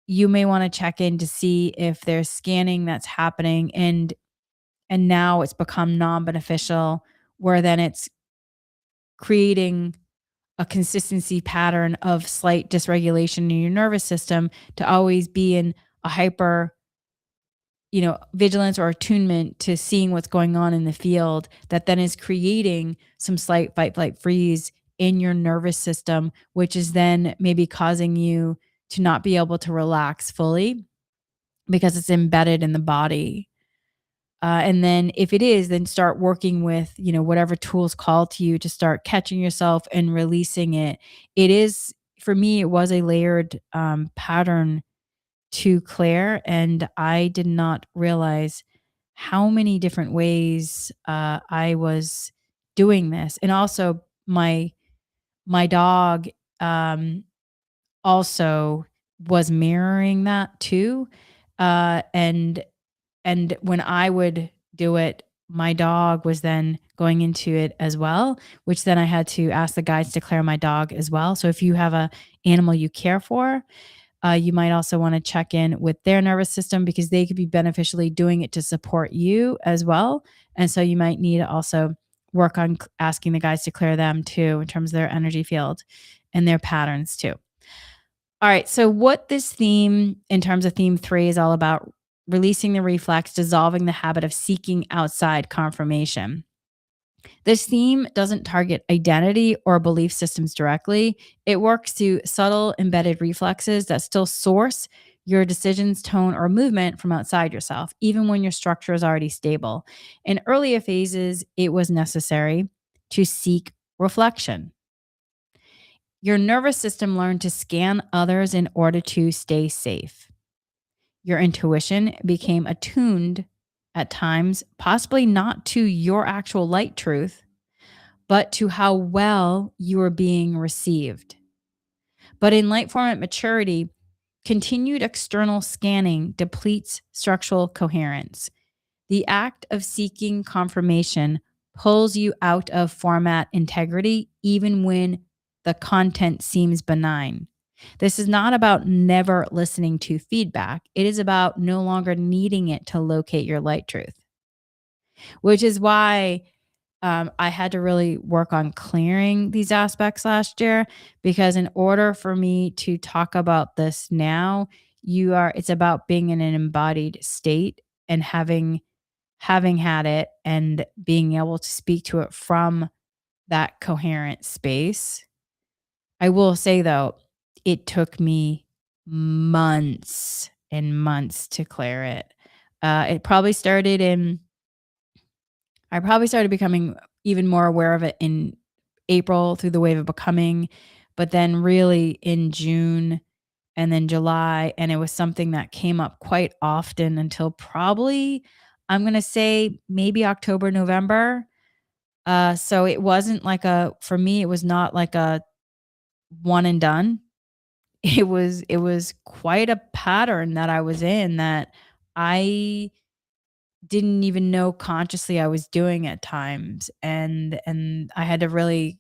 you may want to check in to see if there's scanning that's happening and now it's become non-beneficial, where then it's creating a consistency pattern of slight dysregulation in your nervous system to always be in a hyper, vigilance or attunement to seeing what's going on in the field, that then is creating some slight fight, flight, freeze in your nervous system, which is then maybe causing you to not be able to relax fully because it's embedded in the body. And then if it is, then start working with, whatever tools call to you to start catching yourself and releasing it. It is, for me, it was a layered pattern to Claire, and I did not realize how many different ways I was doing this. And also my dog also was mirroring that too. And when I would do it, my dog was then going into it as well, which then I had to ask the guides to clear my dog as well. So if you have a animal you care for, you might also want to check in with their nervous system because they could be beneficially doing it to support you as well. And so you might need to also work on asking the guides to clear them too in terms of their energy field and their patterns too. All right. So, what this theme in terms of theme 3 is all about: releasing the reflex, dissolving the habit of seeking outside confirmation. This theme doesn't target identity or belief systems directly. It works through subtle embedded reflexes that still source your decisions, tone, or movement from outside yourself, even when your structure is already stable. In earlier phases, it was necessary to seek reflection. Your nervous system learned to scan others in order to stay safe. Your intuition became attuned at times, possibly not to your actual light truth, but to how well you are being received. But in light format maturity, continued external scanning depletes structural coherence. The act of seeking confirmation pulls you out of format integrity, even when the content seems benign. This is not about never listening to feedback. It is about no longer needing it to locate your light truth, which is why I had to really work on clearing these aspects last year, because in order for me to talk about this now, it's about being in an embodied state and having had it and being able to speak to it from that coherent space. I will say though, it took me months and months to clear it. It probably started in I probably started becoming even more aware of it in April through the wave of becoming, but then really in June and then July, and it was something that came up quite often until probably, I'm gonna say, maybe October, November. So it wasn't like for me, it was not like a one and done. It was quite a pattern that I was in that I didn't even know consciously I was doing at times, and I had to really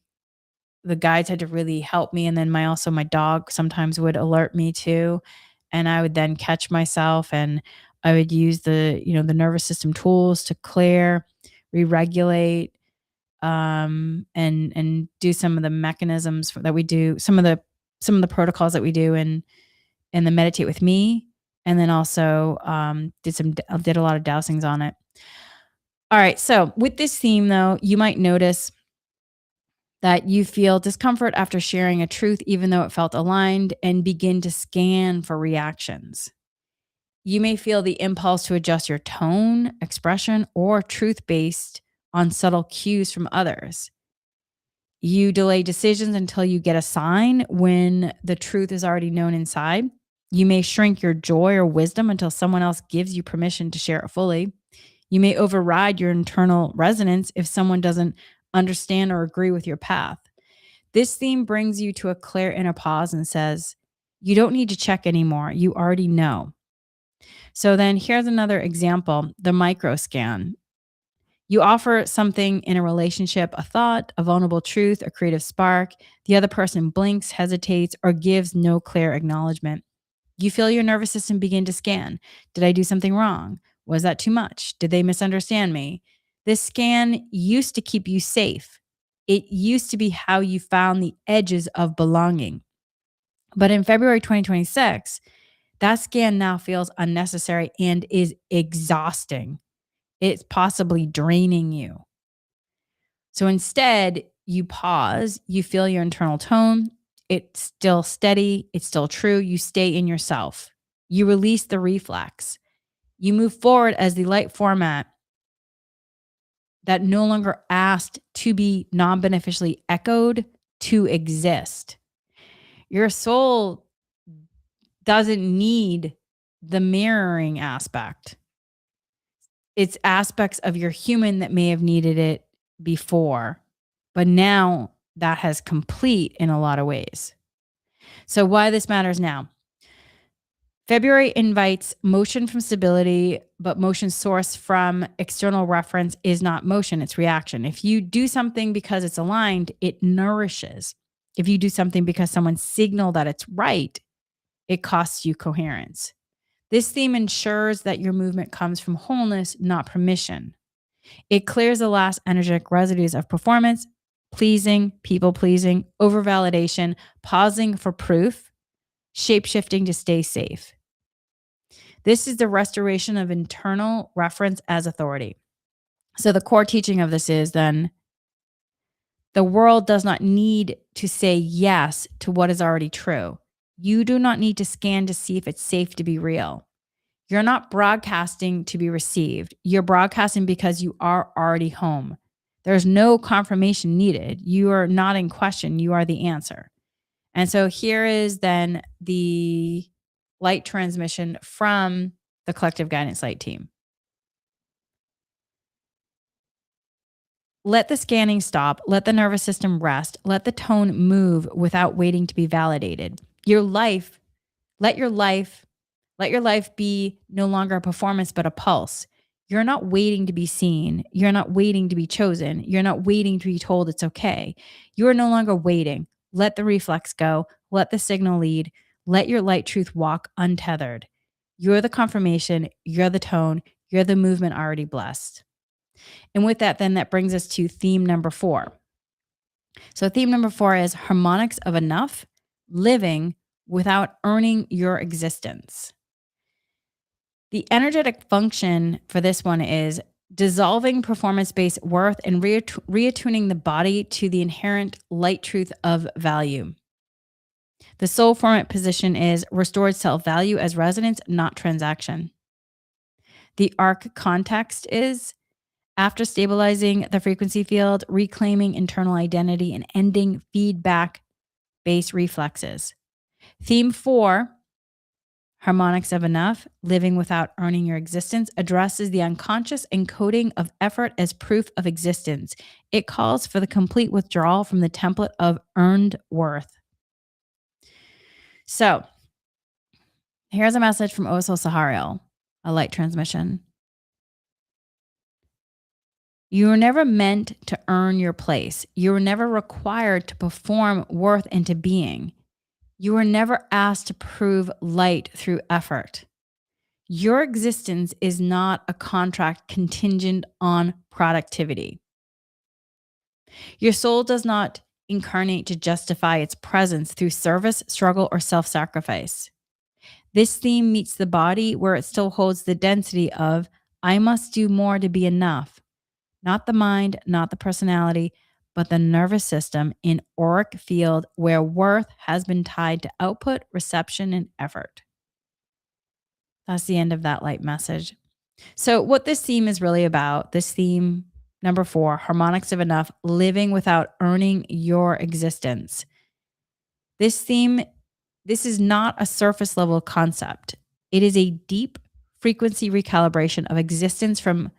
the guides had to really help me, and then my dog sometimes would alert me too, and I would then catch myself, and I would use the nervous system tools to clear, re-regulate, and do some of the mechanisms that we do, some of the protocols that we do in the meditate with me, and then also did a lot of dowsings on it. All right, so with this theme though, you might notice that you feel discomfort after sharing a truth, even though it felt aligned, and begin to scan for reactions. You may feel the impulse to adjust your tone, expression, or truth based on subtle cues from others. You delay decisions until you get a sign when the truth is already known inside. You may shrink your joy or wisdom until someone else gives you permission to share it fully. You may override your internal resonance if someone doesn't understand or agree with your path. This theme brings you to a clear inner pause and says, you don't need to check anymore. You already know. So then here's another example, the micro scan. You offer something in a relationship, a thought, a vulnerable truth, a creative spark. The other person blinks, hesitates, or gives no clear acknowledgement. You feel your nervous system begin to scan. Did I do something wrong? Was that too much? Did they misunderstand me? This scan used to keep you safe. It used to be how you found the edges of belonging. But in February 2026, that scan now feels unnecessary and is exhausting. It's possibly draining you. So instead, you pause, you feel your internal tone. It's still steady, it's still true. You stay in yourself. You release the reflex. You move forward as the light format that no longer asked to be non beneficially echoed to exist. Your soul doesn't need the mirroring aspect. It's aspects of your human that may have needed it before, but now that has complete in a lot of ways. So why this matters now. February invites motion from stability, but motion sourced from external reference is not motion, it's reaction. If you do something because it's aligned, it nourishes. If you do something because someone signaled that it's right, it costs you coherence. This theme ensures that your movement comes from wholeness, not permission. It clears the last energetic residues of performance, pleasing, people pleasing, over validation, pausing for proof, shape shifting to stay safe. This is the restoration of internal reference as authority. So, the core teaching of this is then the world does not need to say yes to what is already true. You do not need to scan to see if it's safe to be real. You're not broadcasting to be received. You're broadcasting because you are already home. There's no confirmation needed. You are not in question. You are the answer. And so here is then the light transmission from the collective guidance light team. Let the scanning stop. Let the nervous system rest. Let the tone move without waiting to be validated. Let your life be no longer a performance, but a pulse. You're not waiting to be seen. You're not waiting to be chosen. You're not waiting to be told it's okay. You are no longer waiting. Let the reflex go. Let the signal lead. Let your light truth walk untethered. You're the confirmation. You're the tone. You're the movement already blessed. And with that, then that brings us to theme number 4. So theme number 4 is harmonics of enough, living without earning your existence. The energetic function for this one is dissolving performance-based worth and reattuning the body to the inherent light truth of value. The soul format position is restored self-value as resonance, not transaction. The arc context is after stabilizing the frequency field, reclaiming internal identity, and ending feedback-based reflexes. Theme 4 Harmonics of Enough, Living Without Earning Your Existence, addresses the unconscious encoding of effort as proof of existence. It calls for the complete withdrawal from the template of earned worth. So, here's a message from Oso Sahariel, a light transmission. You were never meant to earn your place. You were never required to perform worth into being. You were never asked to prove light through effort. Your existence is not a contract contingent on productivity. Your soul does not incarnate to justify its presence through service, struggle, or self sacrifice. This theme meets the body where it still holds the density of, I must do more to be enough. Not the mind, not the personality, but the nervous system in auric field where worth has been tied to output, reception, and effort. That's the end of that light message. So, what this theme is really about, this theme number 4, harmonics of enough, living without earning your existence. This theme, this is not a surface level concept. It is a deep frequency recalibration of existence from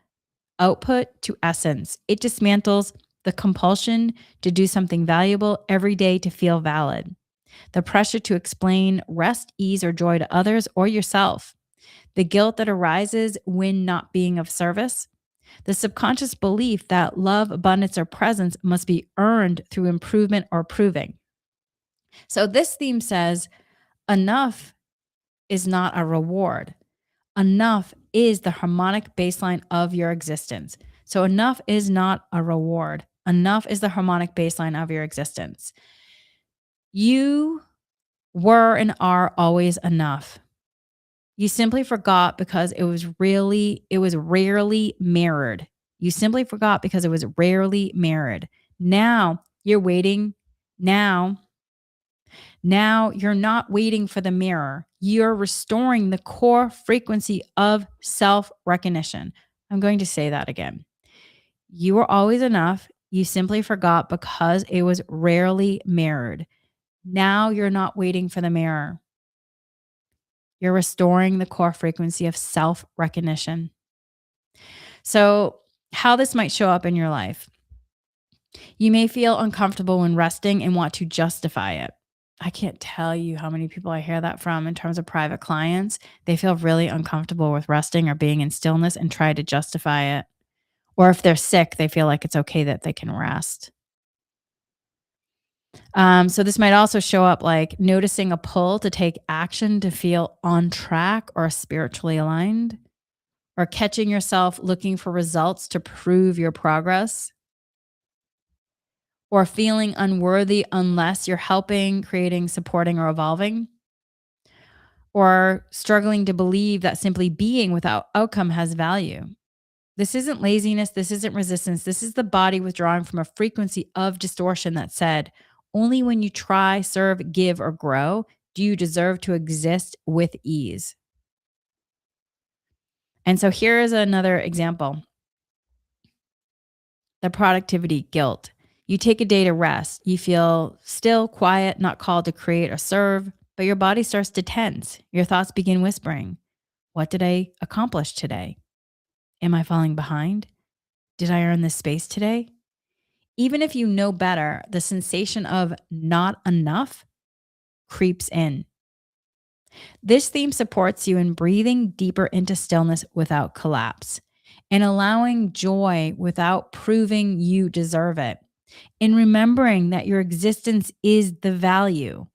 output to essence. It dismantles the compulsion to do something valuable every day to feel valid, the pressure to explain rest, ease, or joy to others or yourself, the guilt that arises when not being of service, the subconscious belief that love, abundance, or presence must be earned through improvement or proving. So this theme says enough is not a reward. Enough is the harmonic baseline of your existence. So enough is not a reward. Enough is the harmonic baseline of your existence. You were and are always enough. You simply forgot because it was rarely mirrored. You simply forgot because it was rarely mirrored. Now you're waiting. Now you're not waiting for the mirror. You're restoring the core frequency of self recognition. I'm going to say that again. You were always enough. You simply forgot because it was rarely mirrored. Now you're not waiting for the mirror. You're restoring the core frequency of self recognition. So, how this might show up in your life. You may feel uncomfortable when resting and want to justify it. I can't tell you how many people I hear that from in terms of private clients. They feel really uncomfortable with resting or being in stillness and try to justify it. Or if they're sick, they feel like it's okay that they can rest. So this might also show up like noticing a pull to take action to feel on track or spiritually aligned, or catching yourself looking for results to prove your progress, or feeling unworthy unless you're helping, creating, supporting, or evolving, or struggling to believe that simply being without outcome has value. This isn't laziness. This isn't resistance. This is the body withdrawing from a frequency of distortion that said, only when you try, serve, give, or grow do you deserve to exist with ease. And so here is another example: the productivity guilt. You take a day to rest. You feel still, quiet, not called to create or serve, but your body starts to tense. Your thoughts begin whispering, what did I accomplish today? Am I falling behind? Did I earn this space today? Even if you know better, the sensation of not enough creeps in. This theme supports you in breathing deeper into stillness without collapse, and allowing joy without proving you deserve it, in remembering that your existence is the value,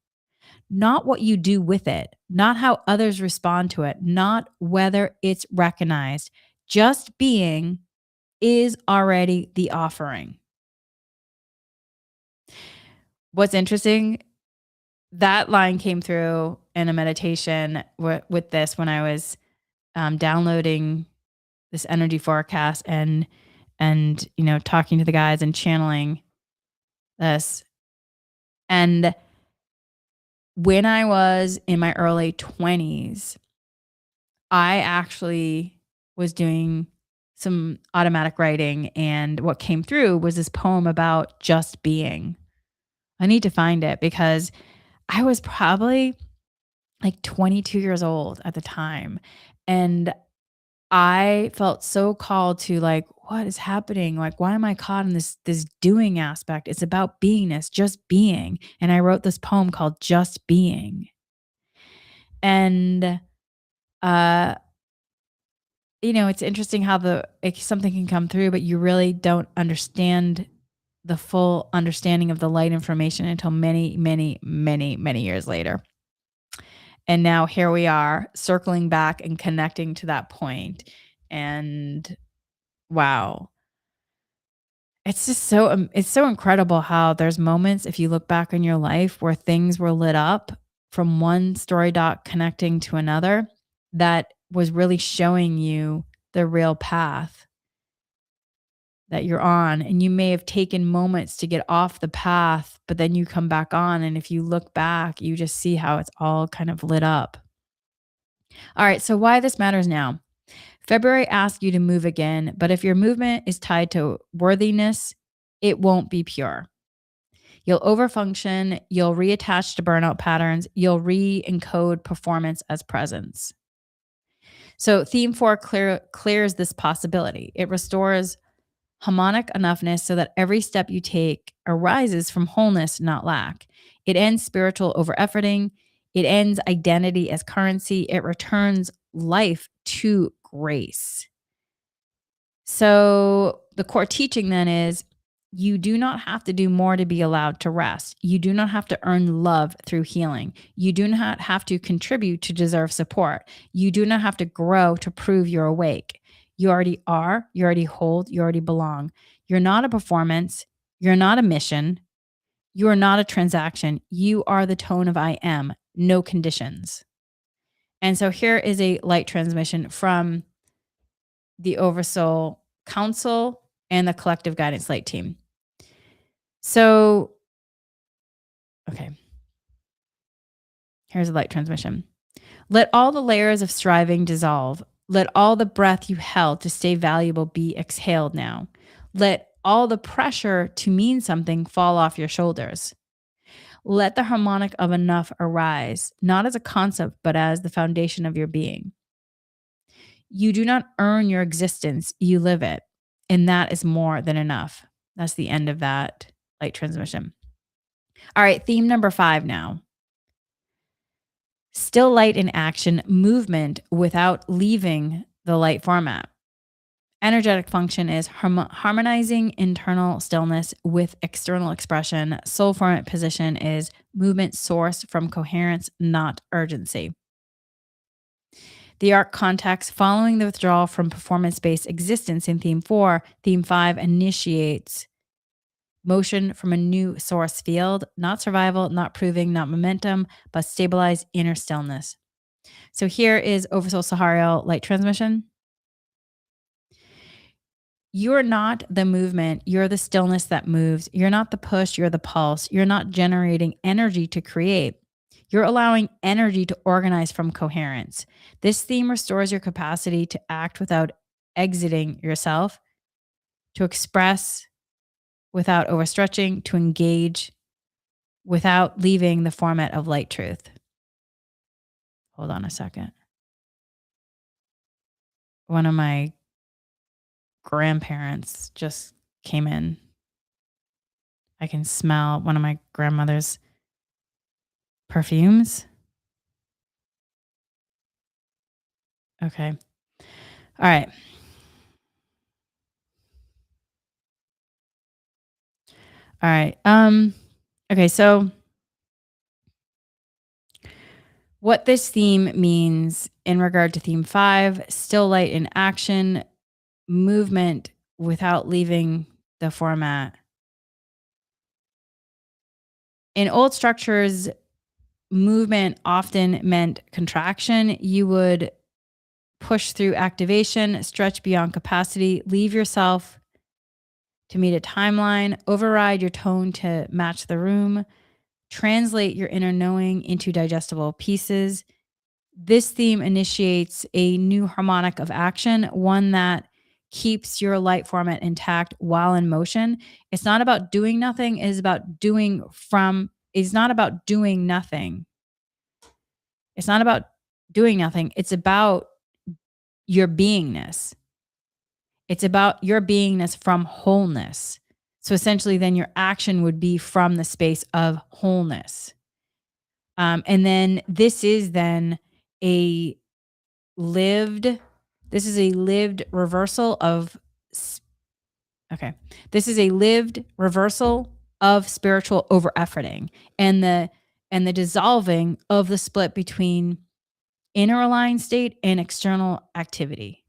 not what you do with it, not how others respond to it, not whether it's recognized. Just being is already the offering. What's interesting, that line came through in a meditation with this when I was downloading this energy forecast and talking to the guys and channeling this. And when I was in my early 20s, I actually was doing some automatic writing, and what came through was this poem about just being. I need to find it because I was probably like 22 years old at the time. And I felt so called to like, what is happening? Like, why am I caught in this doing aspect? It's about beingness, just being. And I wrote this poem called Just Being. And uh, it's interesting how something can come through, but you really don't understand the full understanding of the light information until many, many, many, many years later. And now here we are circling back and connecting to that point. And wow, it's just it's so incredible how there's moments if you look back in your life where things were lit up from one story dot connecting to another that was really showing you the real path that you're on. And you may have taken moments to get off the path, but then you come back on. And if you look back, you just see how it's all kind of lit up. All right. So, why this matters now. February asks you to move again, but if your movement is tied to worthiness, it won't be pure. You'll overfunction, you'll reattach to burnout patterns, you'll re encode performance as presence. So, theme 4 clears this possibility. It restores harmonic enoughness so that every step you take arises from wholeness, not lack. It ends spiritual over efforting. It ends identity as currency. It returns life to grace. So, the core teaching then is you do not have to do more to be allowed to rest. You do not have to earn love through healing. You do not have to contribute to deserve support. You do not have to grow to prove you're awake. You already are, you already hold, you already belong. You're not a performance. You're not a mission. You are not a transaction. You are the tone of I am, no conditions. And so here is a light transmission from the Oversoul Council and the Collective Guidance Light team. So, okay, here's a light transmission. Let all the layers of striving dissolve. Let all the breath you held to stay valuable be exhaled now. Let all the pressure to mean something fall off your shoulders. Let the harmonic of enough arise, not as a concept, but as the foundation of your being. You do not earn your existence, you live it. And that is more than enough. That's the end of that light transmission. All right, theme number 5 now. Still light in action, movement without leaving the light format. Energetic function is harmonizing internal stillness with external expression. Soul format position is movement sourced from coherence, not urgency. The arc context following the withdrawal from performance-based existence in theme 4, theme 5 initiates motion from a new source field, not survival, not proving, not momentum, but stabilized inner stillness. So here is Oversoul Sahariel light transmission. You're not the movement. You're the stillness that moves. You're not the push. You're the pulse. You're not generating energy to create. You're allowing energy to organize from coherence. This theme restores your capacity to act without exiting yourself, to express without overstretching, to engage without leaving the format of light truth. Hold on a second. One of my grandparents just came in. I can smell one of my grandmother's perfumes. Okay. All right. All right. Okay, so what this theme means in regard to theme 5, still light in action, movement without leaving the format. In old structures, movement often meant contraction. You would push through activation, stretch beyond capacity, leave yourself to meet a timeline, override your tone to match the room, translate your inner knowing into digestible pieces. This theme initiates a new harmonic of action, one that keeps your light format intact while in motion. It's not about doing nothing, it's not about doing nothing. It's not about doing nothing. It's about your beingness. It's about your beingness from wholeness. So essentially, then your action would be from the space of wholeness. And then a lived, this is a lived reversal of, okay, this is a lived reversal of spiritual over efforting and the dissolving of the split between inner aligned state and external activity.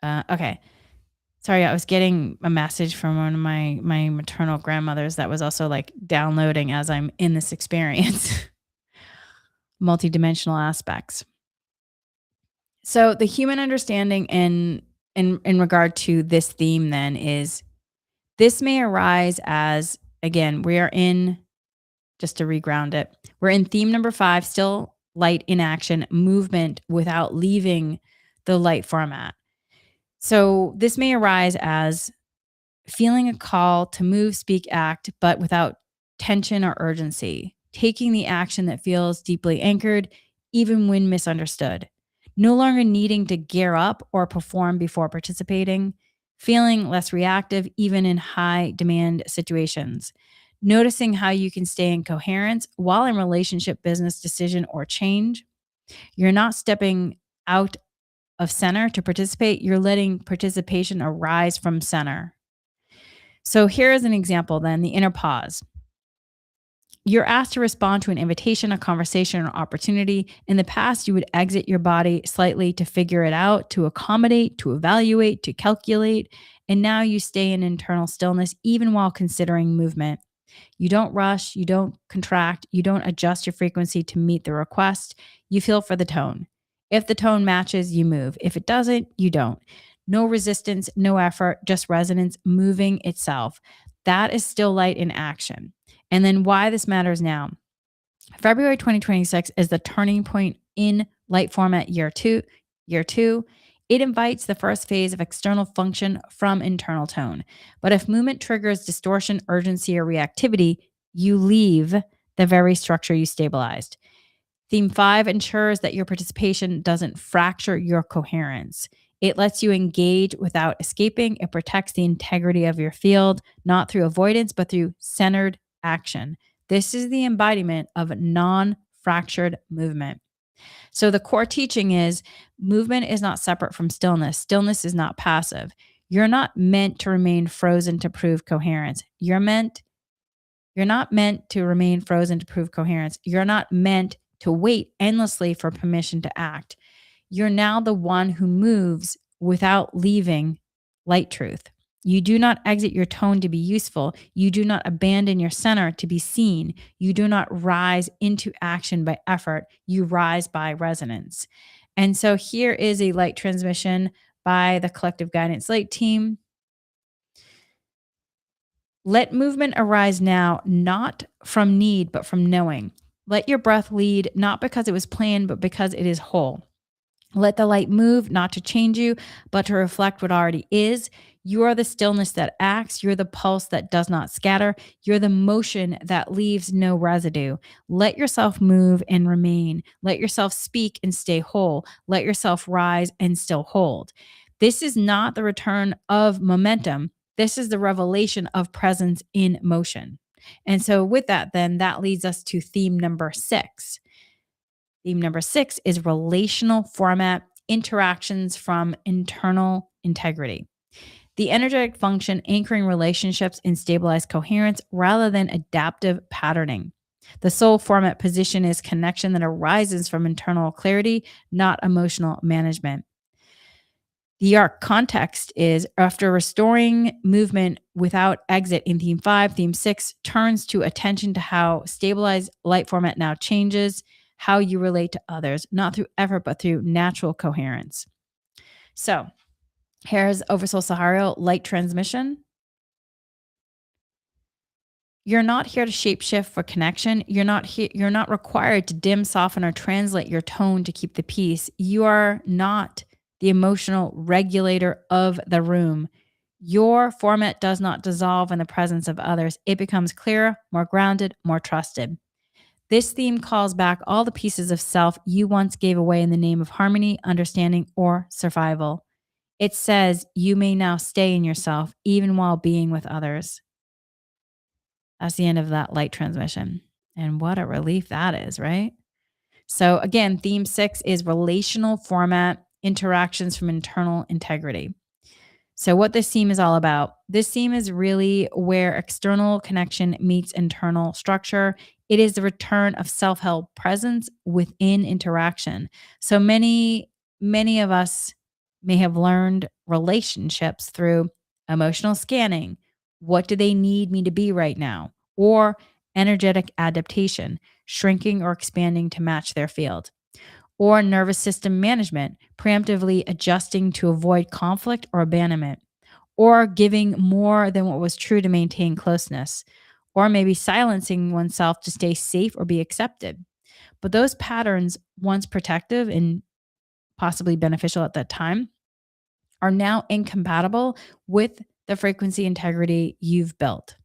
Okay. Sorry, I was getting a message from one of my maternal grandmothers that was also like downloading as I'm in this experience, multidimensional aspects. So the human understanding in regard to this theme then is this may arise as, again, we are in, just to reground it, we're in theme number 5, still light in action, movement without leaving the light format. So this may arise as feeling a call to move, speak, act, but without tension or urgency, taking the action that feels deeply anchored, even when misunderstood, no longer needing to gear up or perform before participating, feeling less reactive, even in high demand situations, noticing how you can stay in coherence while in relationship, business, decision, or change. You're not stepping out of center to participate, you're letting participation arise from center. So here is an example then, the inner pause. You're asked to respond to an invitation, a conversation, or opportunity. In the past, you would exit your body slightly to figure it out, to accommodate, to evaluate, to calculate. And now you stay in internal stillness even while considering movement. You don't rush, you don't contract, you don't adjust your frequency to meet the request. You feel for the tone. If the tone matches, you move. If it doesn't, you don't. No resistance, no effort, just resonance moving itself. That is still light in action. And then why this matters now. February 2026 is the turning point in light format year two. It invites the first phase of external function from internal tone. But if movement triggers distortion, urgency, or reactivity, you leave the very structure you stabilized. Theme 5 ensures that your participation doesn't fracture your coherence. It lets you engage without escaping. It protects the integrity of your field, not through avoidance, but through centered action. This is the embodiment of non fractured movement. So the core teaching is movement is not separate from stillness. Stillness is not passive. You're not meant to remain frozen to prove coherence. You're not meant to remain frozen to prove coherence. You're not meant to wait endlessly for permission to act. You're now the one who moves without leaving light truth. You do not exit your tone to be useful. You do not abandon your center to be seen. You do not rise into action by effort. You rise by resonance. And so here is a light transmission by the Collective Guidance Light team. Let movement arise now, not from need, but from knowing. Let your breath lead, not because it was planned, but because it is whole. Let the light move, not to change you, but to reflect what already is. You are the stillness that acts. You're the pulse that does not scatter. You're the motion that leaves no residue. Let yourself move and remain. Let yourself speak and stay whole. Let yourself rise and still hold. This is not the return of momentum. This is the revelation of presence in motion. And so with that, then that leads us to theme number 6. Theme number 6 is relational format, interactions from internal integrity. The energetic function anchoring relationships in stabilized coherence rather than adaptive patterning. The soul format position is connection that arises from internal clarity, not emotional management. The arc context is after restoring movement without exit in theme 5, theme 6 turns to attention to how stabilized light format now changes how you relate to others, not through effort, but through natural coherence. So here's Oversoul Sahario light transmission. You're not here to shapeshift for connection. You're not required to dim, soften, or translate your tone to keep the peace. You are not the emotional regulator of the room. Your format does not dissolve in the presence of others. It becomes clearer, more grounded, more trusted. This theme calls back all the pieces of self you once gave away in the name of harmony, understanding, or survival. It says you may now stay in yourself even while being with others. That's the end of that light transmission. And what a relief that is, right? So, again, theme 6 is relational format, interactions from internal integrity. So, what this theme is all about, this theme is really where external connection meets internal structure. It is the return of self held presence within interaction. So, many of us may have learned relationships through emotional scanning. What do they need me to be right now? Or energetic adaptation, shrinking or expanding to match their field, or nervous system management, preemptively adjusting to avoid conflict or abandonment, or giving more than what was true to maintain closeness, or maybe silencing oneself to stay safe or be accepted. But those patterns, once protective and possibly beneficial at that time, are now incompatible with the frequency integrity you've built.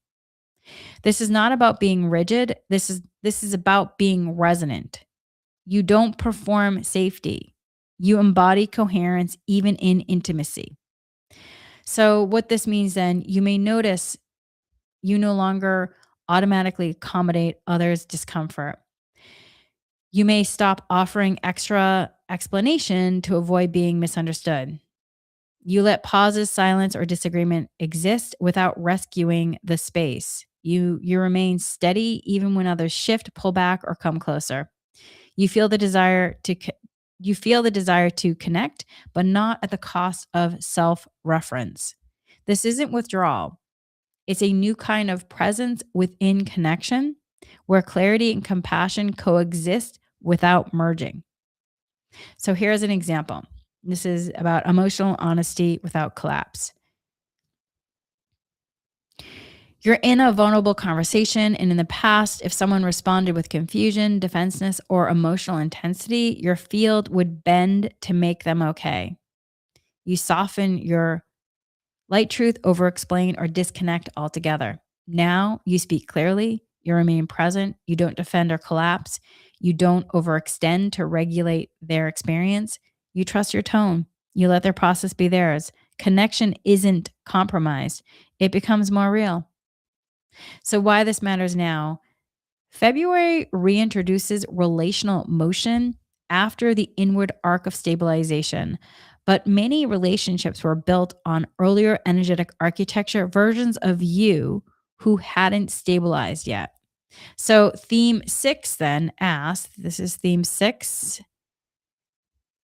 This is not about being rigid. This is about being resonant. You don't perform safety. You embody coherence even in intimacy. So, what this means then, you may notice you no longer automatically accommodate others' discomfort. You may stop offering extra explanation to avoid being misunderstood. You let pauses, silence, or disagreement exist without rescuing the space. You remain steady even when others shift, pull back, or come closer. You feel the desire to you feel the desire to connect, but not at the cost of self-reference. This isn't withdrawal. It's a new kind of presence within connection where clarity and compassion coexist without merging. So here's an example. This is about emotional honesty without collapse. You're in a vulnerable conversation, and in the past, if someone responded with confusion, defensiveness, or emotional intensity, your field would bend to make them okay. You soften your light truth, over explain, or disconnect altogether. Now you speak clearly, you remain present, you don't defend or collapse, you don't overextend to regulate their experience. You trust your tone, you let their process be theirs. Connection isn't compromised, it becomes more real. So, why this matters now, February reintroduces relational motion after the inward arc of stabilization. But many relationships were built on earlier energetic architecture versions of you who hadn't stabilized yet. So, theme 6 then asks, this is theme 6,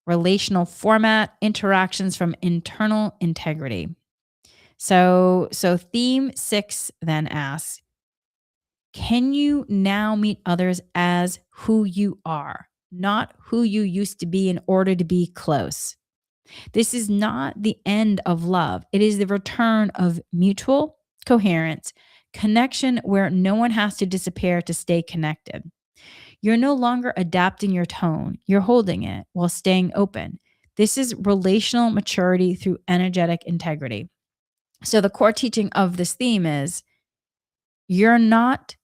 relational format, interactions from internal integrity. So theme 6 then asks, can you now meet others as who you are, not who you used to be in order to be close? This is not the end of love. It is the return of mutual coherence, connection where no one has to disappear to stay connected. You're no longer adapting your tone, you're holding it while staying open. This is relational maturity through energetic integrity. So, the core teaching of this theme is you're not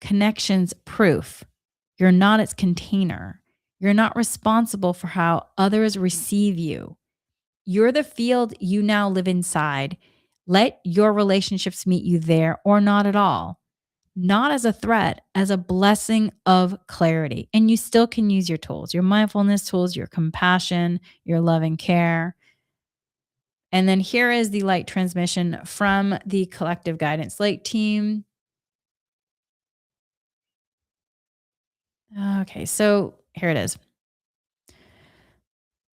connections proof. You're not its container. You're not responsible for how others receive you. You're the field you now live inside. Let your relationships meet you there or not at all. Not as a threat, as a blessing of clarity. And you still can use your tools, your mindfulness tools, your compassion, your love and care. And then here is the light transmission from the collective guidance light team. Okay, so here it is.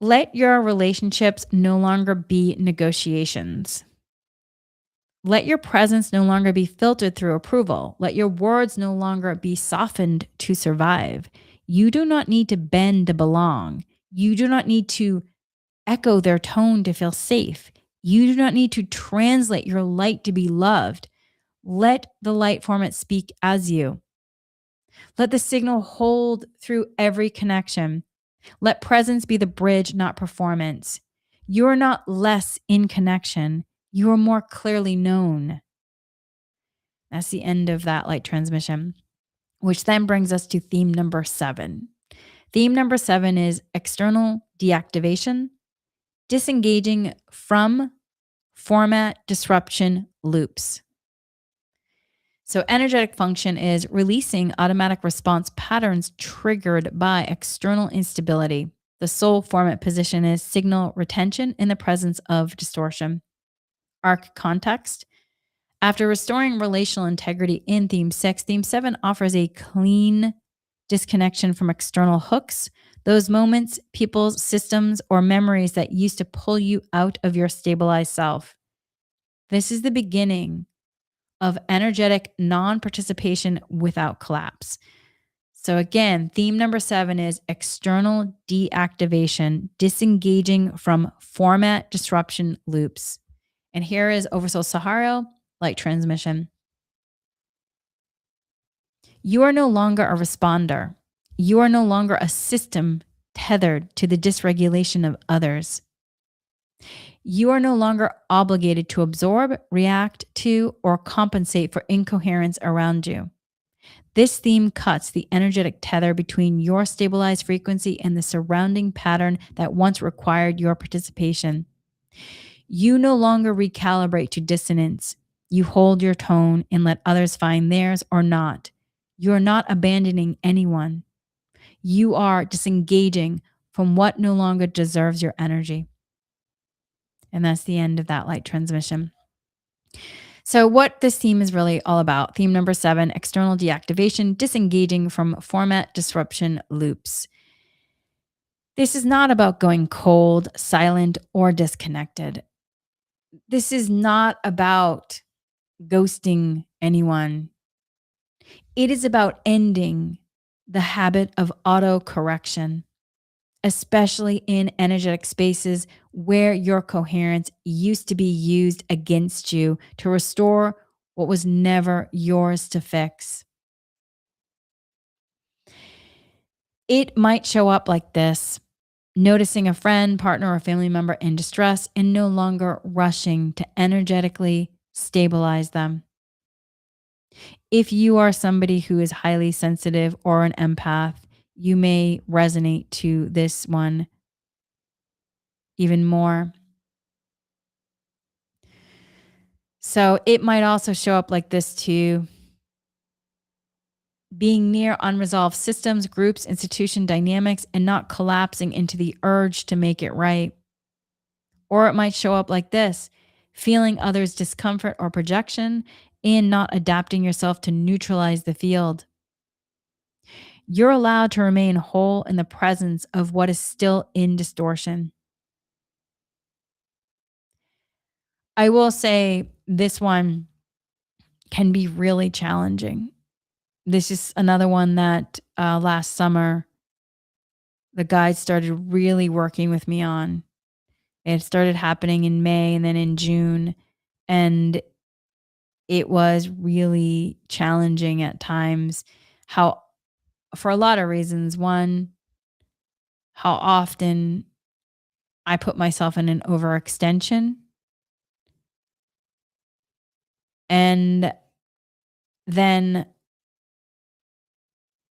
Let your relationships no longer be negotiations. Let your presence no longer be filtered through approval. Let your words no longer be softened to survive. You do not need to bend to belong. You do not need to echo their tone to feel safe. You do not need to translate your light to be loved. Let the light format speak as you. Let the signal hold through every connection. Let presence be the bridge, not performance. You are not less in connection. You are more clearly known. That's the end of that light transmission. which then brings us to theme number 7. Theme number 7 is external deactivation, disengaging from format disruption loops. So, energetic function is releasing automatic response patterns triggered by external instability. The soul format position is signal retention in the presence of distortion. Arc context. After restoring relational integrity in theme 6, theme 7 offers a clean disconnection from external hooks, those moments, people's systems, or memories that used to pull you out of your stabilized self. This is the beginning of energetic non participation without collapse. So, again, theme number 7 is external deactivation, disengaging from format disruption loops. And here is Oversoul Sahara light transmission. You are no longer a responder. You are no longer a system tethered to the dysregulation of others. You are no longer obligated to absorb, react to, or compensate for incoherence around you. This theme cuts the energetic tether between your stabilized frequency and the surrounding pattern that once required your participation. You no longer recalibrate to dissonance. You hold your tone and let others find theirs or not. You are not abandoning anyone. You are disengaging from what no longer deserves your energy. And that's the end of that light transmission. So, what this theme is really all about, theme number 7, external deactivation, disengaging from format disruption loops. This is not about going cold, silent, or disconnected. This is not about ghosting anyone. It is about ending the habit of auto correction, especially in energetic spaces where your coherence used to be used against you to restore what was never yours to fix. It might show up like this: noticing a friend, partner, or family member in distress and no longer rushing to energetically stabilize them. If you are somebody who is highly sensitive or an empath, you may resonate to this one even more. So it might also show up like this too: being near unresolved systems, groups, institution dynamics, and not collapsing into the urge to make it right. Or it might show up like this: feeling others' discomfort or projection and not adapting yourself to neutralize the field. You're allowed to remain whole in the presence of what is still in distortion. I will say this one can be really challenging. This is another one that last summer, the guides started really working with me on. It started happening in May and then in June. And it was really challenging at times. How, for a lot of reasons. One, how often I put myself in an overextension. And then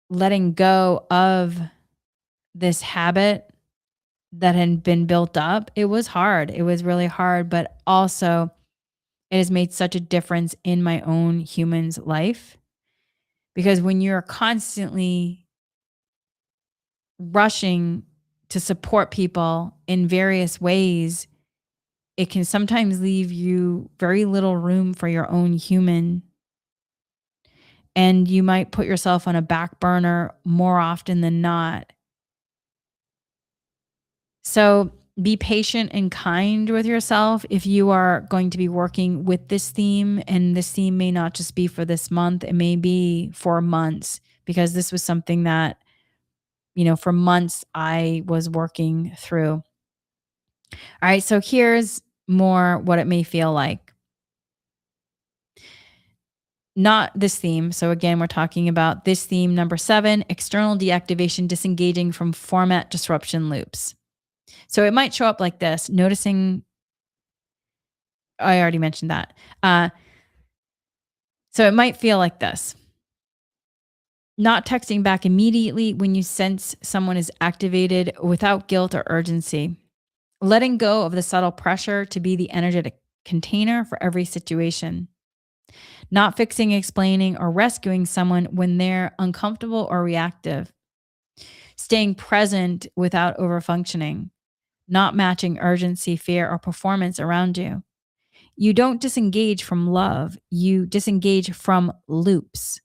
letting go of this habit that had been built up. It was hard. It was really hard, but also it has made such a difference in my own human's life, because when you're constantly rushing to support people in various ways, it can sometimes leave you very little room for your own human. And you might put yourself on a back burner more often than not. So be patient and kind with yourself if you are going to be working with this theme. And this theme may not just be for this month, it may be for months, because this was something that, for months I was working through. All right. So here's more what it may feel like. Not this theme. So again, we're talking about this theme number 7, external deactivation, disengaging from format disruption loops. So it might show up like this: noticing, I already mentioned that. So it might feel like this: Not texting back immediately when you sense someone is activated without guilt or urgency. Letting go of the subtle pressure to be the energetic container for every situation. Not fixing, explaining, or rescuing someone when they're uncomfortable or reactive. Staying present without overfunctioning. Not matching urgency, fear, or performance around you. You don't disengage from love, you disengage from loops,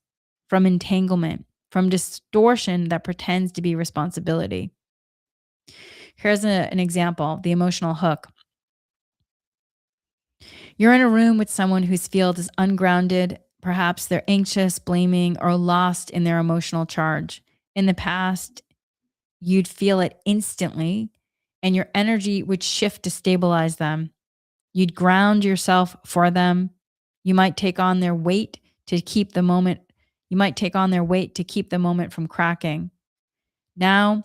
from entanglement, from distortion that pretends to be responsibility. Here's an example: the emotional hook. You're in a room with someone whose field is ungrounded. Perhaps they're anxious, blaming, or lost in their emotional charge. In the past, you'd feel it instantly, and your energy would shift to stabilize them. You'd ground yourself for them. You might take on their weight to keep the moment. You might take on their weight to keep the moment from cracking. Now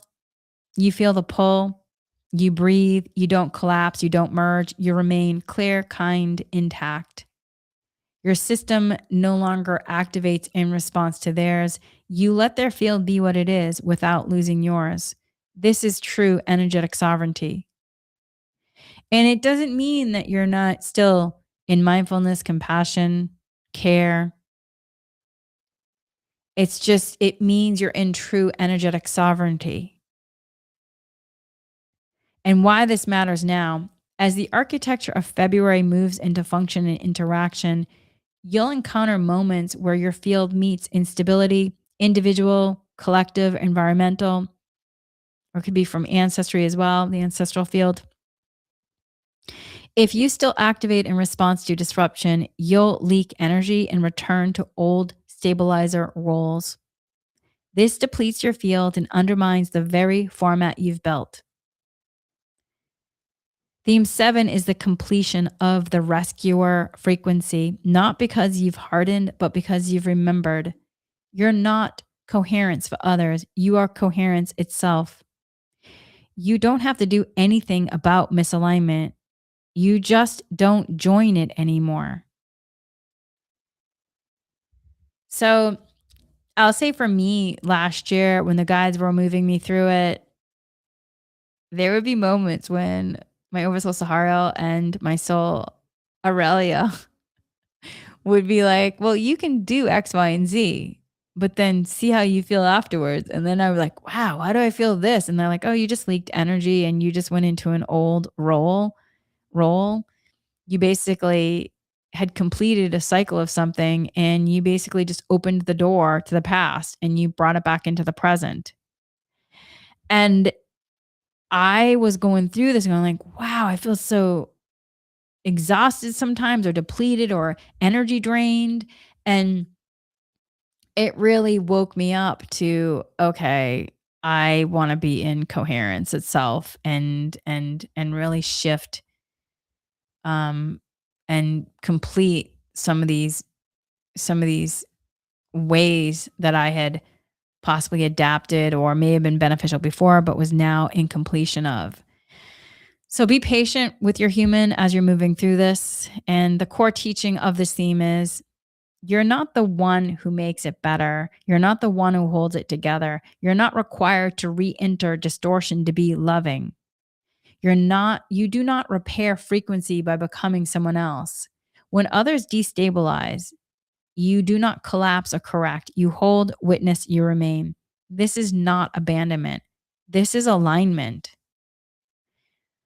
you feel the pull. You breathe. You don't collapse. You don't merge. You remain clear, kind, intact. Your system no longer activates in response to theirs. You let their field be what it is without losing yours. This is true energetic sovereignty. And it doesn't mean that you're not still in mindfulness, compassion, care. It's just, it means you're in true energetic sovereignty. And why this matters now, as the architecture of February moves into function and interaction, you'll encounter moments where your field meets instability, individual, collective, environmental, or it could be from ancestry as well, the ancestral field. If you still activate in response to disruption, you'll leak energy and return to old stabilizer roles. This depletes your field and undermines the very format you've built. Theme 7 is the completion of the rescuer frequency, not because you've hardened, but because you've remembered. You're not coherence for others, you are coherence itself. You don't have to do anything about misalignment. You just don't join it anymore. So I'll say for me, last year when the guides were moving me through it, there would be moments when my oversoul Sahara and my soul Aurelia would be like, well, you can do X, Y, and Z, but then see how you feel afterwards. And then I was like, wow, why do I feel this? And they're like, oh, you just leaked energy and you just went into an old role. You basically had completed a cycle of something and you basically just opened the door to the past and you brought it back into the present. And I was going through this and going like, wow, I feel so exhausted sometimes or depleted or energy drained. And it really woke me up to, okay, I want to be in coherence itself and really shift um and complete some of these ways that I had possibly adapted or may have been beneficial before, but was now in completion of. So be patient with your human as you're moving through this. And the core teaching of this theme is you're not the one who makes it better. You're not the one who holds it together. You're not required to re enter distortion to be loving. You do not repair frequency by becoming someone else. When others destabilize, you do not collapse or correct. You hold, witness, you remain. This is not abandonment. This is alignment.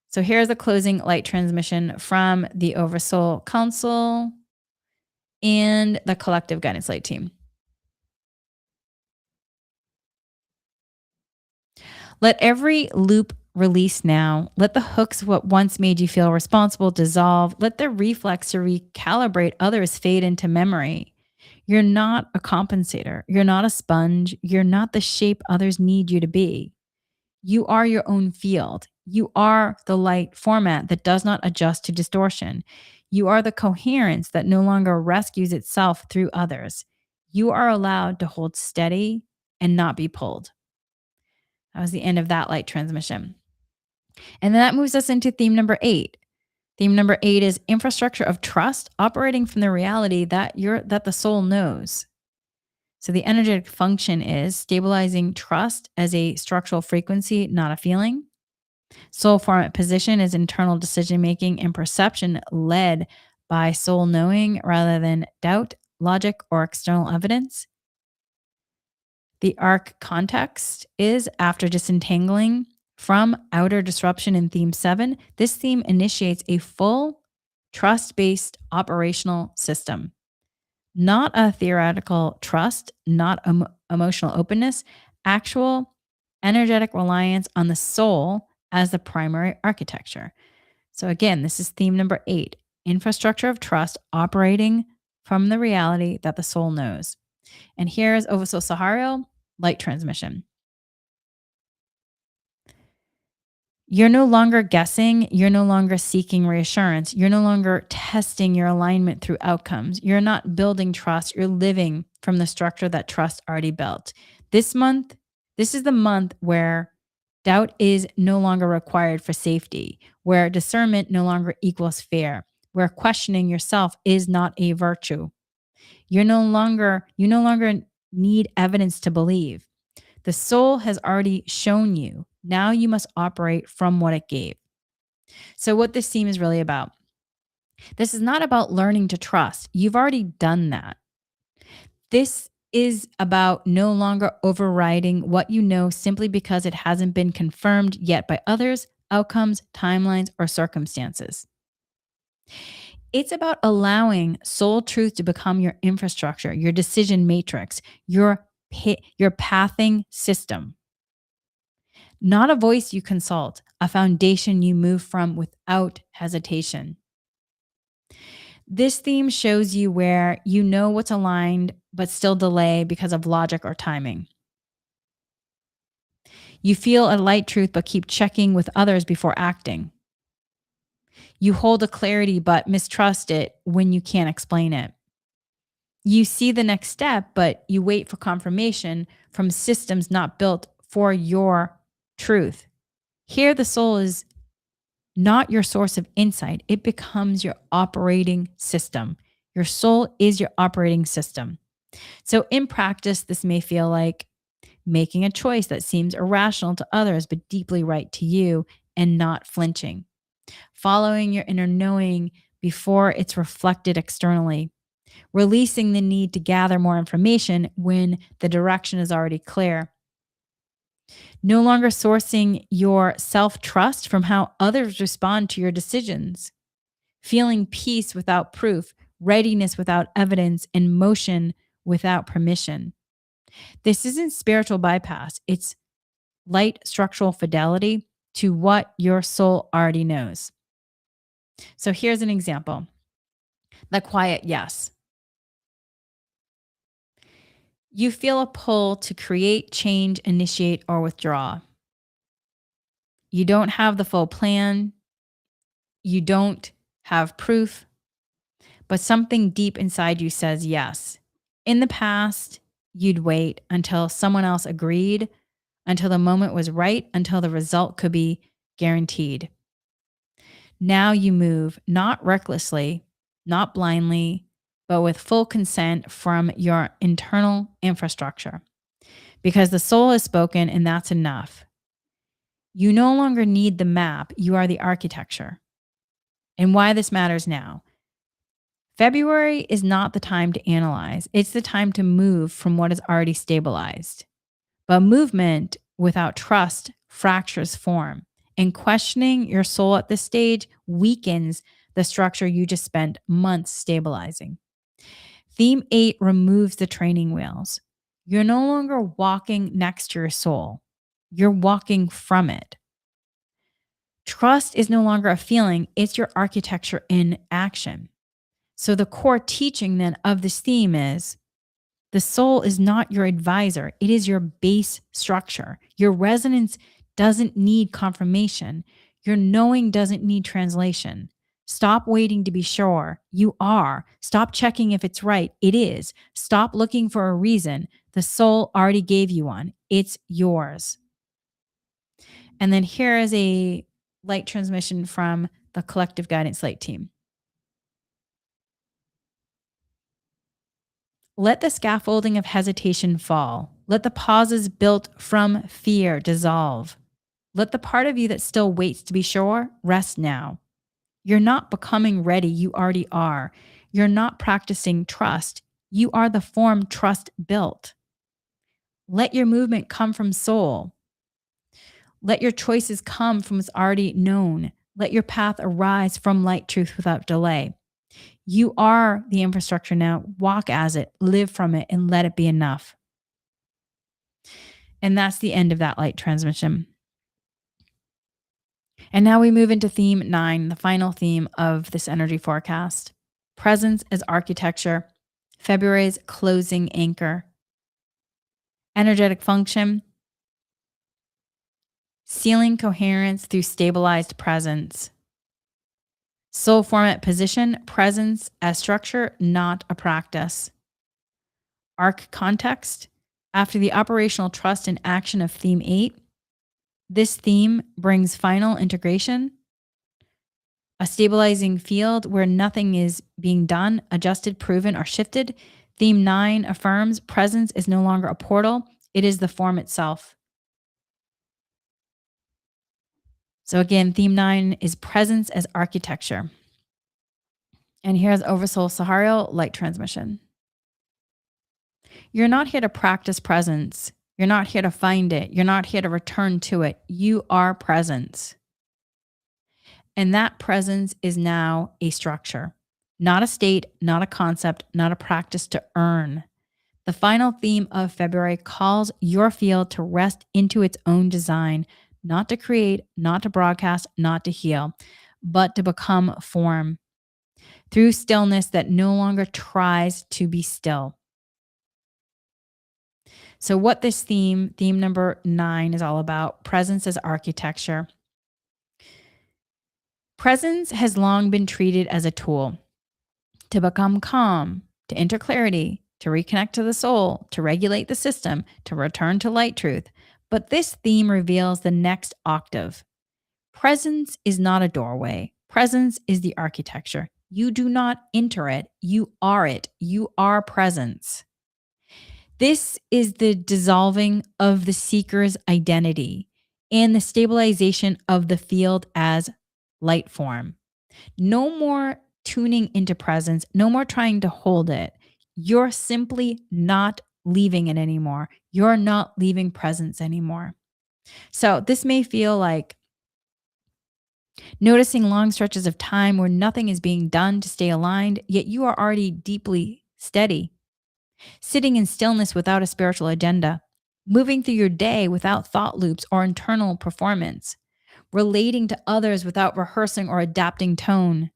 So here's a closing light transmission from the Oversoul Council and the Collective Guidance Light team. Let every loop release now. Let the hooks what once made you feel responsible dissolve. Let the reflex to recalibrate others fade into memory. You're not a compensator. You're not a sponge. You're not the shape others need you to be. You are your own field. You are the light format that does not adjust to distortion. You are the coherence that no longer rescues itself through others. You are allowed to hold steady and not be pulled. That was the end of that light transmission. And then that moves us into theme number 8. Theme number 8 is infrastructure of trust, operating from the reality that the soul knows. So the energetic function is stabilizing trust as a structural frequency, not a feeling. Soul format position is internal decision making and perception led by soul knowing rather than doubt, logic, or external evidence. The arc context is after disentangling from outer disruption in theme 7. This theme initiates a full trust based operational system, not a theoretical trust, not emotional openness, actual energetic reliance on the soul as the primary architecture. So, again, this is theme number 8, infrastructure of trust operating from the reality that the soul knows. And here's Ovaso Sahario, light transmission. You're no longer guessing. You're no longer seeking reassurance. You're no longer testing your alignment through outcomes. You're not building trust. You're living from the structure that trust already built. This month, this is the month where doubt is no longer required for safety, where discernment no longer equals fear, where questioning yourself is not a virtue. You no longer need evidence to believe. The soul has already shown you. Now you must operate from what it gave. So, what this theme is really about, this is not about learning to trust. You've already done that. This is about no longer overriding what you know simply because it hasn't been confirmed yet by others, outcomes, timelines, or circumstances. It's about allowing soul truth to become your infrastructure, your decision matrix, your pathing system. Not a voice you consult, a foundation you move from without hesitation. This theme shows you where you know what's aligned, but still delay because of logic or timing. You feel a light truth, but keep checking with others before acting. You hold a clarity, but mistrust it when you can't explain it. You see the next step, but you wait for confirmation from systems not built for your truth. Here, the soul is not your source of insight. It becomes your operating system. Your soul is your operating system. So, in practice, this may feel like making a choice that seems irrational to others, but deeply right to you and not flinching, following your inner knowing before it's reflected externally, releasing the need to gather more information when the direction is already clear. No longer sourcing your self trust from how others respond to your decisions, feeling peace without proof, readiness without evidence, and motion without permission. This isn't spiritual bypass, it's light structural fidelity to what your soul already knows. So here's an example: the quiet yes. You feel a pull to create, change, initiate, or withdraw. You don't have the full plan. You don't have proof, but something deep inside you says yes. In the past, you'd wait until someone else agreed, until the moment was right, until the result could be guaranteed. Now you move not recklessly, not blindly, but with full consent from your internal infrastructure. Because the soul has spoken and that's enough. You no longer need the map, you are the architecture. And why this matters now. February is not the time to analyze, it's the time to move from what is already stabilized. But movement without trust fractures form, and questioning your soul at this stage weakens the structure you just spent months stabilizing. Theme 8 removes the training wheels. You're no longer walking next to your soul, you're walking from it. Trust is no longer a feeling, it's your architecture in action. So, the core teaching then of this theme is the soul is not your advisor, it is your base structure. Your resonance doesn't need confirmation, your knowing doesn't need translation. Stop waiting to be sure. You are. Stop checking if it's right. It is. Stop looking for a reason. The soul already gave you one. It's yours. And then here is a light transmission from the Collective Guidance Light team. Let the scaffolding of hesitation fall. Let the pauses built from fear dissolve. Let the part of you that still waits to be sure rest now. You're not becoming ready, you already are. You're not practicing trust, you are the form trust built. Let your movement come from soul. Let your choices come from what's already known. Let your path arise from light truth without delay. You are the infrastructure now. Walk as it, live from it, and let it be enough. And that's the end of that light transmission. And now we move into theme 9, the final theme of this energy forecast. Presence as architecture, February's closing anchor. Energetic function, sealing coherence through stabilized presence. Soul format position, presence as structure, not a practice. Arc context, after the operational trust and action of theme 8, this theme brings final integration, a stabilizing field where nothing is being done, adjusted, proven, or shifted. Theme 9 affirms presence is no longer a portal, it is the form itself. So again, theme 9 is presence as architecture. And here's Oversoul Saharial light transmission. You're not here to practice presence. You're not here to find it. You're not here to return to it. You are presence. And that presence is now a structure, not a state, not a concept, not a practice to earn. The final theme of February calls your field to rest into its own design, not to create, not to broadcast, not to heal, but to become form through stillness that no longer tries to be still. So, what this theme number 9, is all about, presence as architecture. Presence has long been treated as a tool to become calm, to enter clarity, to reconnect to the soul, to regulate the system, to return to light truth. But this theme reveals the next octave. Presence is not a doorway. Presence is the architecture. You do not enter it. You are it. You are presence. This is the dissolving of the seeker's identity and the stabilization of the field as light form. No more tuning into presence, no more trying to hold it. You're simply not leaving it anymore. You're not leaving presence anymore. So, this may feel like noticing long stretches of time where nothing is being done to stay aligned, yet you are already deeply steady, sitting in stillness without a spiritual agenda, moving through your day without thought loops or internal performance, relating to others without rehearsing or adapting tone,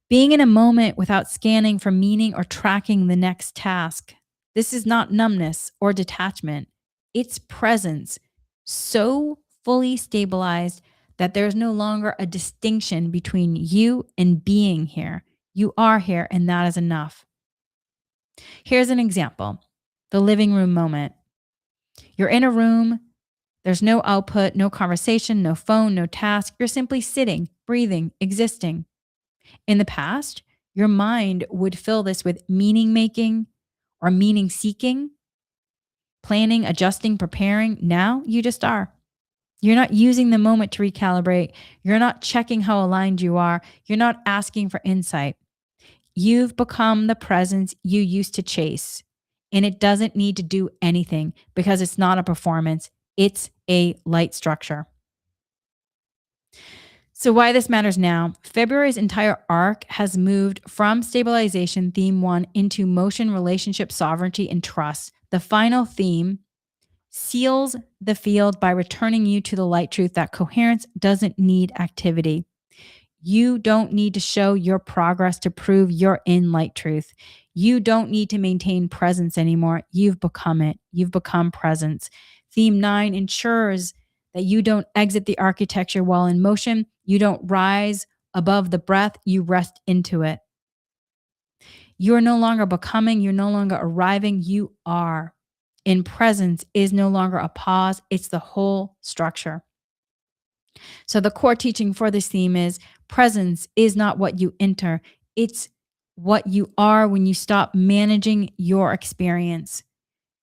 being in a moment without scanning for meaning or tracking the next task. This is not numbness or detachment. It's presence, so fully stabilized that there's no longer a distinction between you and being here. You are here, and that is enough. Here's an example, the living room moment. You're in a room, there's no output, no conversation, no phone, no task. You're simply sitting, breathing, existing. In the past, your mind would fill this with meaning making or meaning seeking, planning, adjusting, preparing. Now you just are. You're not using the moment to recalibrate. You're not checking how aligned you are. You're not asking for insight. You've become the presence you used to chase. And it doesn't need to do anything because it's not a performance, it's a light structure. So, why this matters now, February's entire arc has moved from stabilization, theme 1, into motion, relationship, sovereignty, and trust. The final theme seals the field by returning you to the light truth that coherence doesn't need activity. You don't need to show your progress to prove you're in light truth. You don't need to maintain presence anymore. You've become it. You've become presence. Theme 9 ensures that you don't exit the architecture while in motion. You don't rise above the breath. You rest into it. You're no longer becoming. You're no longer arriving. You are. In presence is no longer a pause. It's the whole structure. So the core teaching for this theme is presence is not what you enter. It's what you are when you stop managing your experience.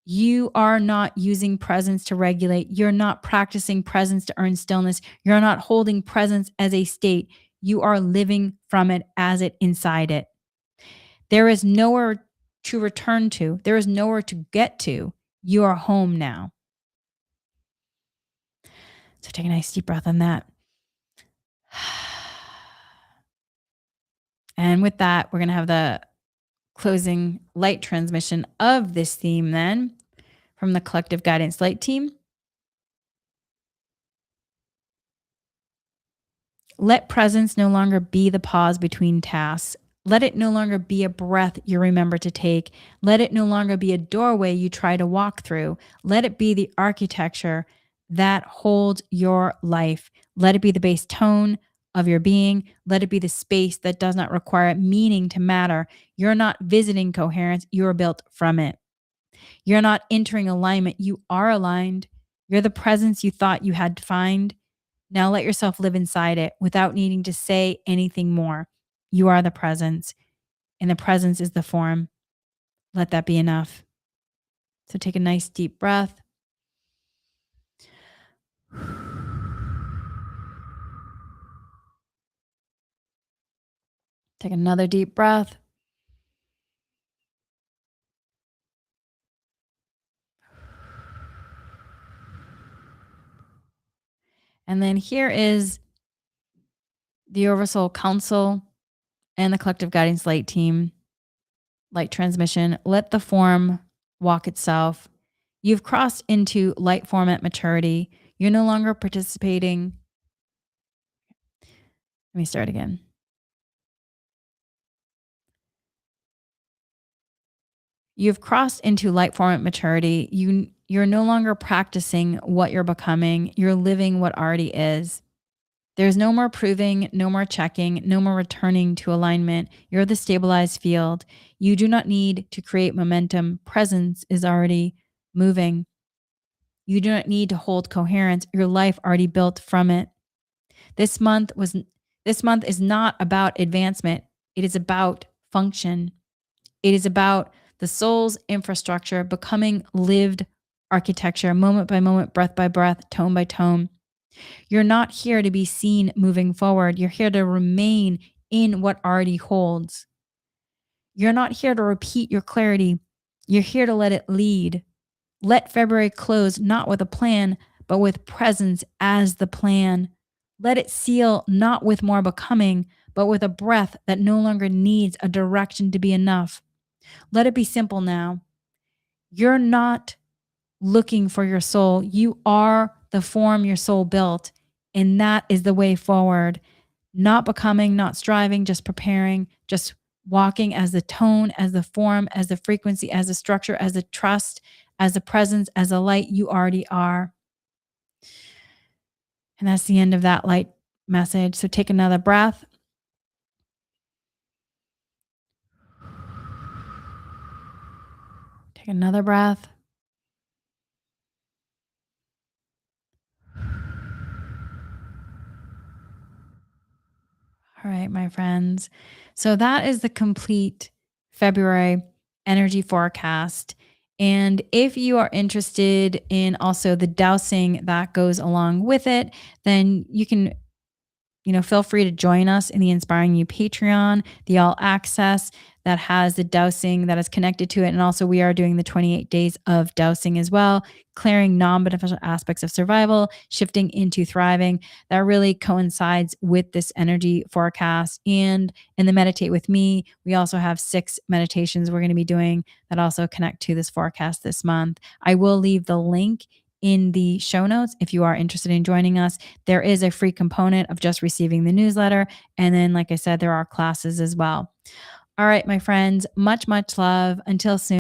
You are not using presence to regulate. You're not practicing presence to earn stillness. You're not holding presence as a state. You are living from it as it inside it. There is nowhere to return to. There is nowhere to get to. You are home now. So take a nice deep breath on that. And with that, we're going to have the closing light transmission of this theme then from the Collective Guidance Light Team. Let presence no longer be the pause between tasks. Let it no longer be a breath you remember to take. Let it no longer be a doorway you try to walk through. Let it be the architecture that holds your life. Let it be the base tone of your being. Let it be the space that does not require meaning to matter. You're not visiting coherence, you are built from it. You're not entering alignment, you are aligned. You're the presence you thought you had to find. Now let yourself live inside it without needing to say anything more. You are the presence, and the presence is the form. Let that be enough. So take a nice deep breath. Take another deep breath. And then here is the Oversoul Council and the Collective Guidance Light Team, light transmission. Let the form walk itself. You've crossed into light format maturity. You're no longer participating. Let me start again. You've crossed into light format maturity. You're no longer practicing what you're becoming. You're living what already is. There's no more proving, no more checking, no more returning to alignment. You're the stabilized field. You do not need to create momentum. Presence is already moving. You do not need to hold coherence. Your life already built from it. This month is not about advancement. It is about function. It is about the soul's infrastructure becoming lived architecture, moment by moment, breath by breath, tone by tone. You're not here to be seen moving forward. You're here to remain in what already holds. You're not here to repeat your clarity. You're here to let it lead. Let February close not with a plan, but with presence as the plan. Let it seal not with more becoming, but with a breath that no longer needs a direction to be enough. Let it be simple now. You're not looking for your soul. You are the form your soul built, and that is the way forward. Not becoming, not striving, just preparing, just walking as the tone, as the form, as the frequency, as the structure, as the trust, as the presence, as the light you already are. And that's the end of that light message. So take another breath. Take another breath. All right, my friends. So that is the complete February energy forecast. And if you are interested in also the dowsing that goes along with it, then you can feel free to join us in the Inspiring You Patreon, the all access that has the dowsing that is connected to it. And also, we are doing the 28 days of dowsing as well, clearing non beneficial aspects of survival, shifting into thriving. That really coincides with this energy forecast. And in the Meditate with Me, we also have 6 meditations we're going to be doing that also connect to this forecast this month. I will leave the link in the show notes if you are interested in joining us. There is a free component of just receiving the newsletter. And then, like I said, there are classes as well. All right, my friends, much, much love. Until soon.